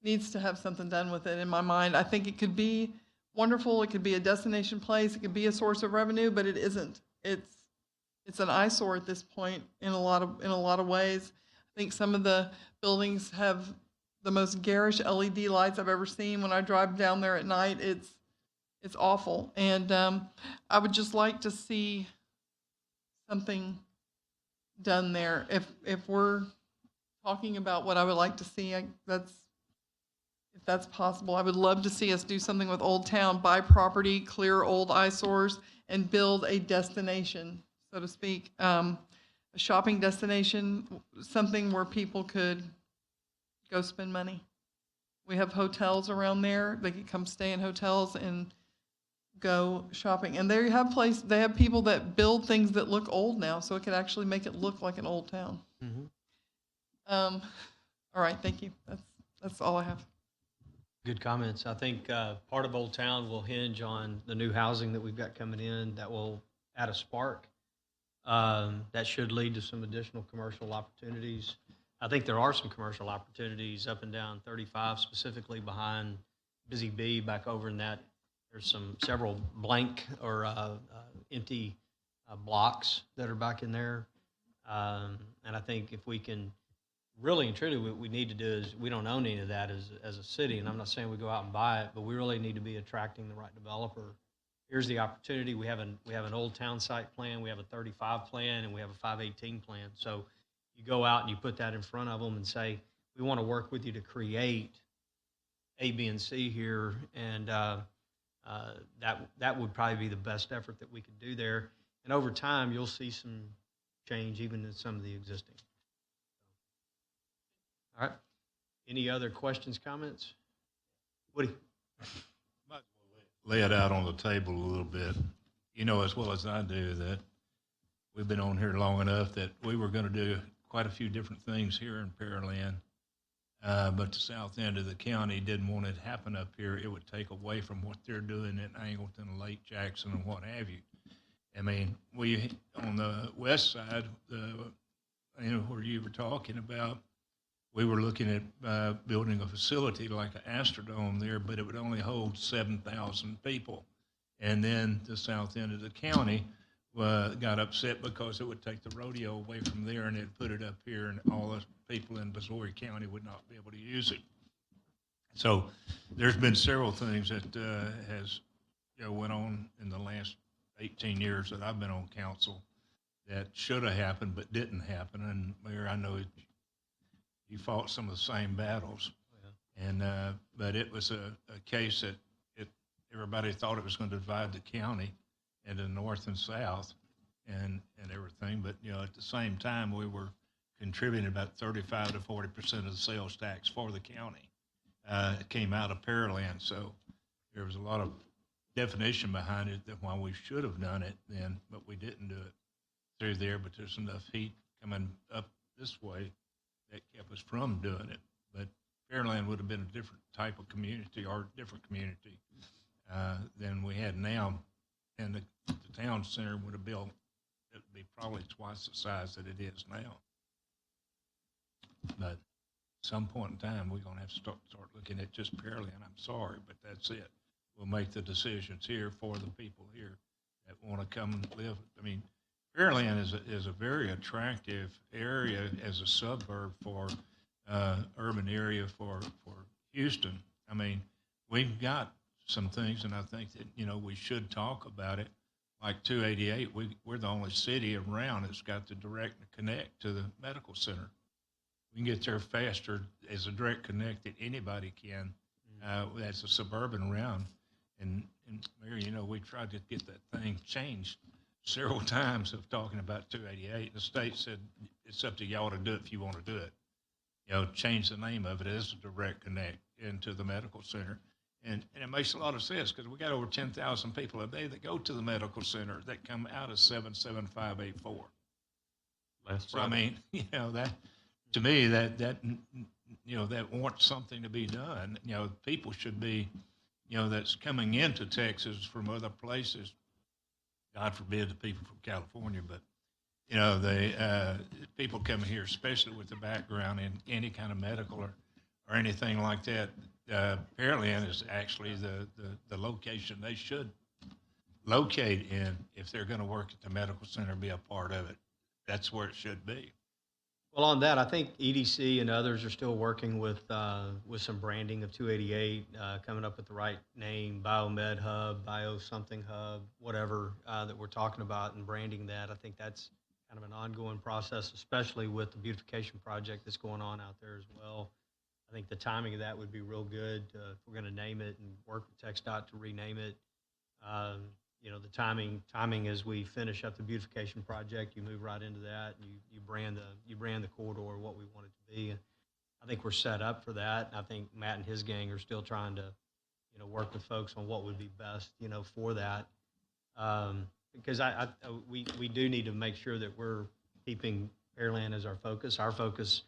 needs to have something done with it in my mind. I think it could be wonderful. It could be a destination place. It could be a source of revenue, but it isn't. It's an eyesore at this point in a lot of ways. I think some of the buildings have the most garish LED lights I've ever seen. When I drive down there at night, it's awful. And I would just like to see something done there. If we're talking about what I would like to see, if that's possible, I would love to see us do something with Old Town, buy property, clear old eyesores, and build a destination, so to speak, a shopping destination, something where people could go spend money. We have hotels around there. They could come stay in hotels and go shopping. And they have people that build things that look old now, so it could actually make it look like an old town. Mm-hmm. All right, thank you. That's all I have. Good comments. I think part of Old Town will hinge on the new housing that we've got coming in that will add a spark. That should lead to some additional commercial opportunities. I think there are some commercial opportunities up and down 35, specifically behind Busy Bee back over in that. There's several blank or empty blocks that are back in there. And I think if we can really and truly, what we need to do is we don't own any of that as a city, and I'm not saying we go out and buy it, but we really need to be attracting the right developer. Here's the opportunity. We have an Old Town site plan, we have a 35 plan, and we have a 518 plan. So you go out and you put that in front of them and say, we want to work with you to create A, B, and C here, and that would probably be the best effort that we could do there. And over time, you'll see some change even in some of the existing. All right. Any other questions, comments? Woody? Lay it out on the table a little bit. You know as well as I do that we've been on here long enough that we were going to do quite a few different things here in Pearland, but the south end of the county didn't want it to happen up here. It would take away from what they're doing in Angleton, Lake Jackson, and what have you. I mean, we on the west side, where you were talking about, we were looking at building a facility like an Astrodome there, but it would only hold 7,000 people. And then the south end of the county got upset because it would take the rodeo away from there and it'd put it up here, and all the people in Missouri County would not be able to use it. So there's been several things that has went on in the last 18 years that I've been on council that should have happened but didn't happen. And Mayor, I know you fought some of the same battles, and but it was a case that everybody thought it was going to divide the county into north and south and everything. But at the same time, we were contributing about 35 to 40% of the sales tax for the county. It came out of Pearland, so there was a lot of definition behind it that why we should have done it then, but we didn't do it through there. But there's enough heat coming up this way that kept us from doing it. But Pearland would have been a different type of community or different community than we had now. And the town center would have built, it would be probably twice the size that it is now. But at some point in time, we're going to have to start looking at just Pearland. I'm sorry, but that's it. We'll make the decisions here for the people here that want to come and live. I mean, Pearland is a very attractive area as a suburb for urban area for Houston. I mean, we've got some things, and I think that, you know, we should talk about it. Like 288, we're the only city around that's got the direct connect to the medical center. We can get there faster as a direct connect that anybody can. That's a suburban around. And Mayor, you know, we tried to get that thing changed several times of talking about 288. The state said, it's up to y'all to do it if you want to do it. You know, change the name of it as a direct connect into the medical center. And it makes a lot of sense because we got over 10,000 people a day that go to the medical center that come out of 77584. So, I mean, you know, that, to me, that you know, that wants something to be done. You know, people should be, you know, that's coming into Texas from other places. God forbid the people from California, but, you know, people coming here, especially with the background in any kind of medical or anything like that. Pearland is actually the location they should locate in if they're going to work at the medical center and be a part of it. That's where it should be. Well, on that, I think EDC and others are still working with some branding of 288, coming up with the right name, Biomed Hub, Bio something Hub, whatever that we're talking about, and branding that. I think that's kind of an ongoing process, especially with the beautification project that's going on out there as well. I think the timing of that would be real good if we're going to name it and work with TxDOT to rename it. You know, the timing as we finish up the beautification project, you move right into that, and you brand the corridor what we want it to be. And I think we're set up for that. I think Matt and his gang are still trying to, you know, work with folks on what would be best, you know, for that. Because we do need to make sure that we're keeping Pearland as our focus. Our focus,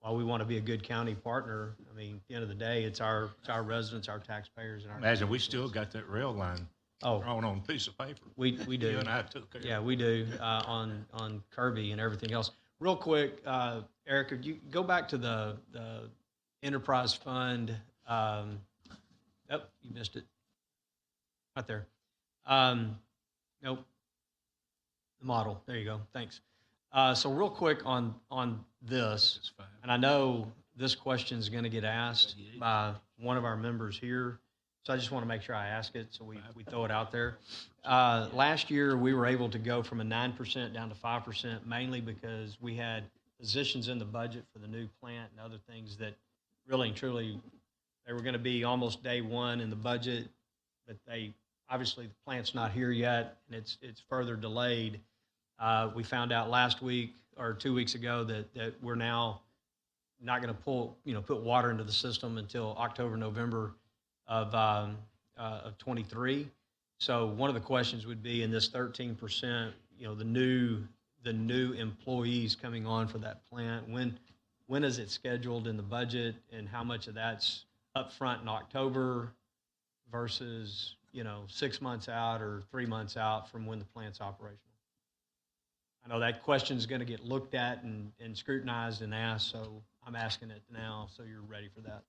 while we want to be a good county partner, I mean, at the end of the day, it's our residents, our taxpayers, and our. Imagine we still got that rail line drawn on a piece of paper. We do. You and I took care of it. Yeah, we do on Kirby and everything else. Real quick, Eric, could you go back to the enterprise fund? Oh, you missed it. Right there. Nope. The model. There you go. Thanks. So real quick on this, and I know this question is going to get asked by one of our members here, so I just want to make sure I ask it so we throw it out there. Last year, we were able to go from a 9% down to 5%, mainly because we had positions in the budget for the new plant and other things that really and truly, they were going to be almost day one in the budget, but obviously the plant's not here yet, and it's further delayed. We found out last week or 2 weeks ago that we're now not going to put water into the system until October, November of 23. So one of the questions would be in this 13%, you know, the new employees coming on for that plant, when is it scheduled in the budget, and how much of that's upfront in October versus, you know, 6 months out or 3 months out from when the plant's operational? I know that question is going to get looked at and scrutinized and asked, so I'm asking it now so you're ready for that.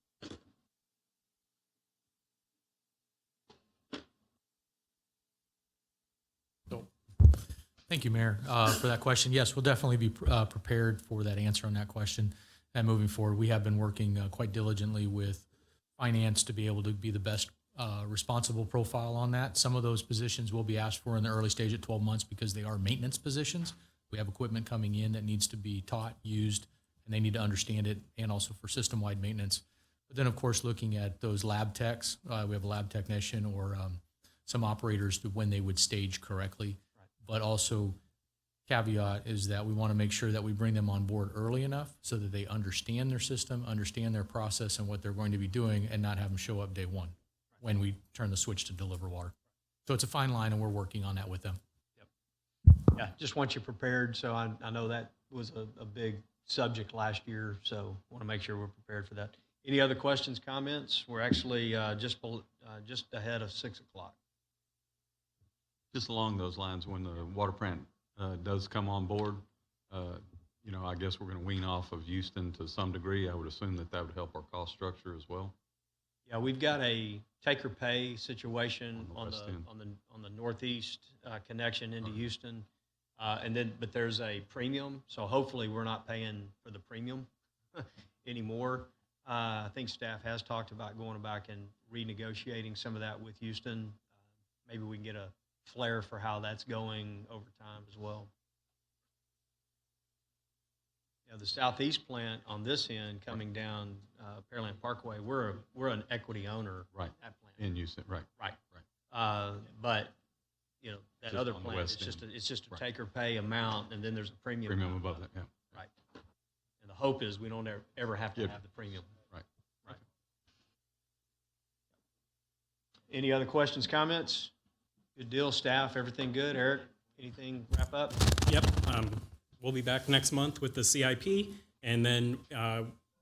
Thank you, Mayor, for that question. Yes, we'll definitely be prepared for that answer on that question. And moving forward, we have been working quite diligently with finance to be able to be the best responsible profile on that. Some of those positions will be asked for in the early stage at 12 months because they are maintenance positions. We have equipment coming in that needs to be taught, used, and they need to understand it, and also for system-wide maintenance. But then, of course, looking at those lab techs, we have a lab technician or some operators to when they would stage correctly. Right. But also, caveat is that we want to make sure that we bring them on board early enough so that they understand their system, understand their process and what they're going to be doing, and not have them show up day one when we turn the switch to deliver water. So it's a fine line, and we're working on that with them. Yep. Yeah, just want you prepared. So I know that was a big subject last year, so want to make sure we're prepared for that. Any other questions, comments? We're actually just ahead of 6 o'clock. Just along those lines, when the water plant does come on board, you know, I guess we're going to wean off of Houston to some degree. I would assume that would help our cost structure as well. Yeah, we've got a take-or-pay situation on west end. the northeast connection into Houston, but there's a premium, so hopefully we're not paying for the premium anymore. I think staff has talked about going back and renegotiating some of that with Houston. Maybe we can get a flair for how that's going over time as well. Yeah, the southeast plant on this end coming down Pearland Parkway, we're an equity owner Right. at that plant. In Houston, right. Right. Right. But you know that Just other on the plant, west it's just a Right. take or pay amount, and then there's a premium. Premium above that, yeah. Right. And the hope is we don't ever have to Yeah. have the premium. Right. Right. Any other questions, comments? Good deal, staff. Everything good? Eric, anything wrap up? Yep. We'll be back next month with the CIP, and then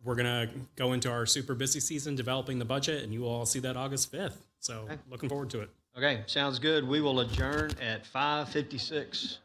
we're going to go into our super busy season developing the budget, and you will all see that August 5th. So Okay. looking forward to it. Okay, sounds good. We will adjourn at 5:56.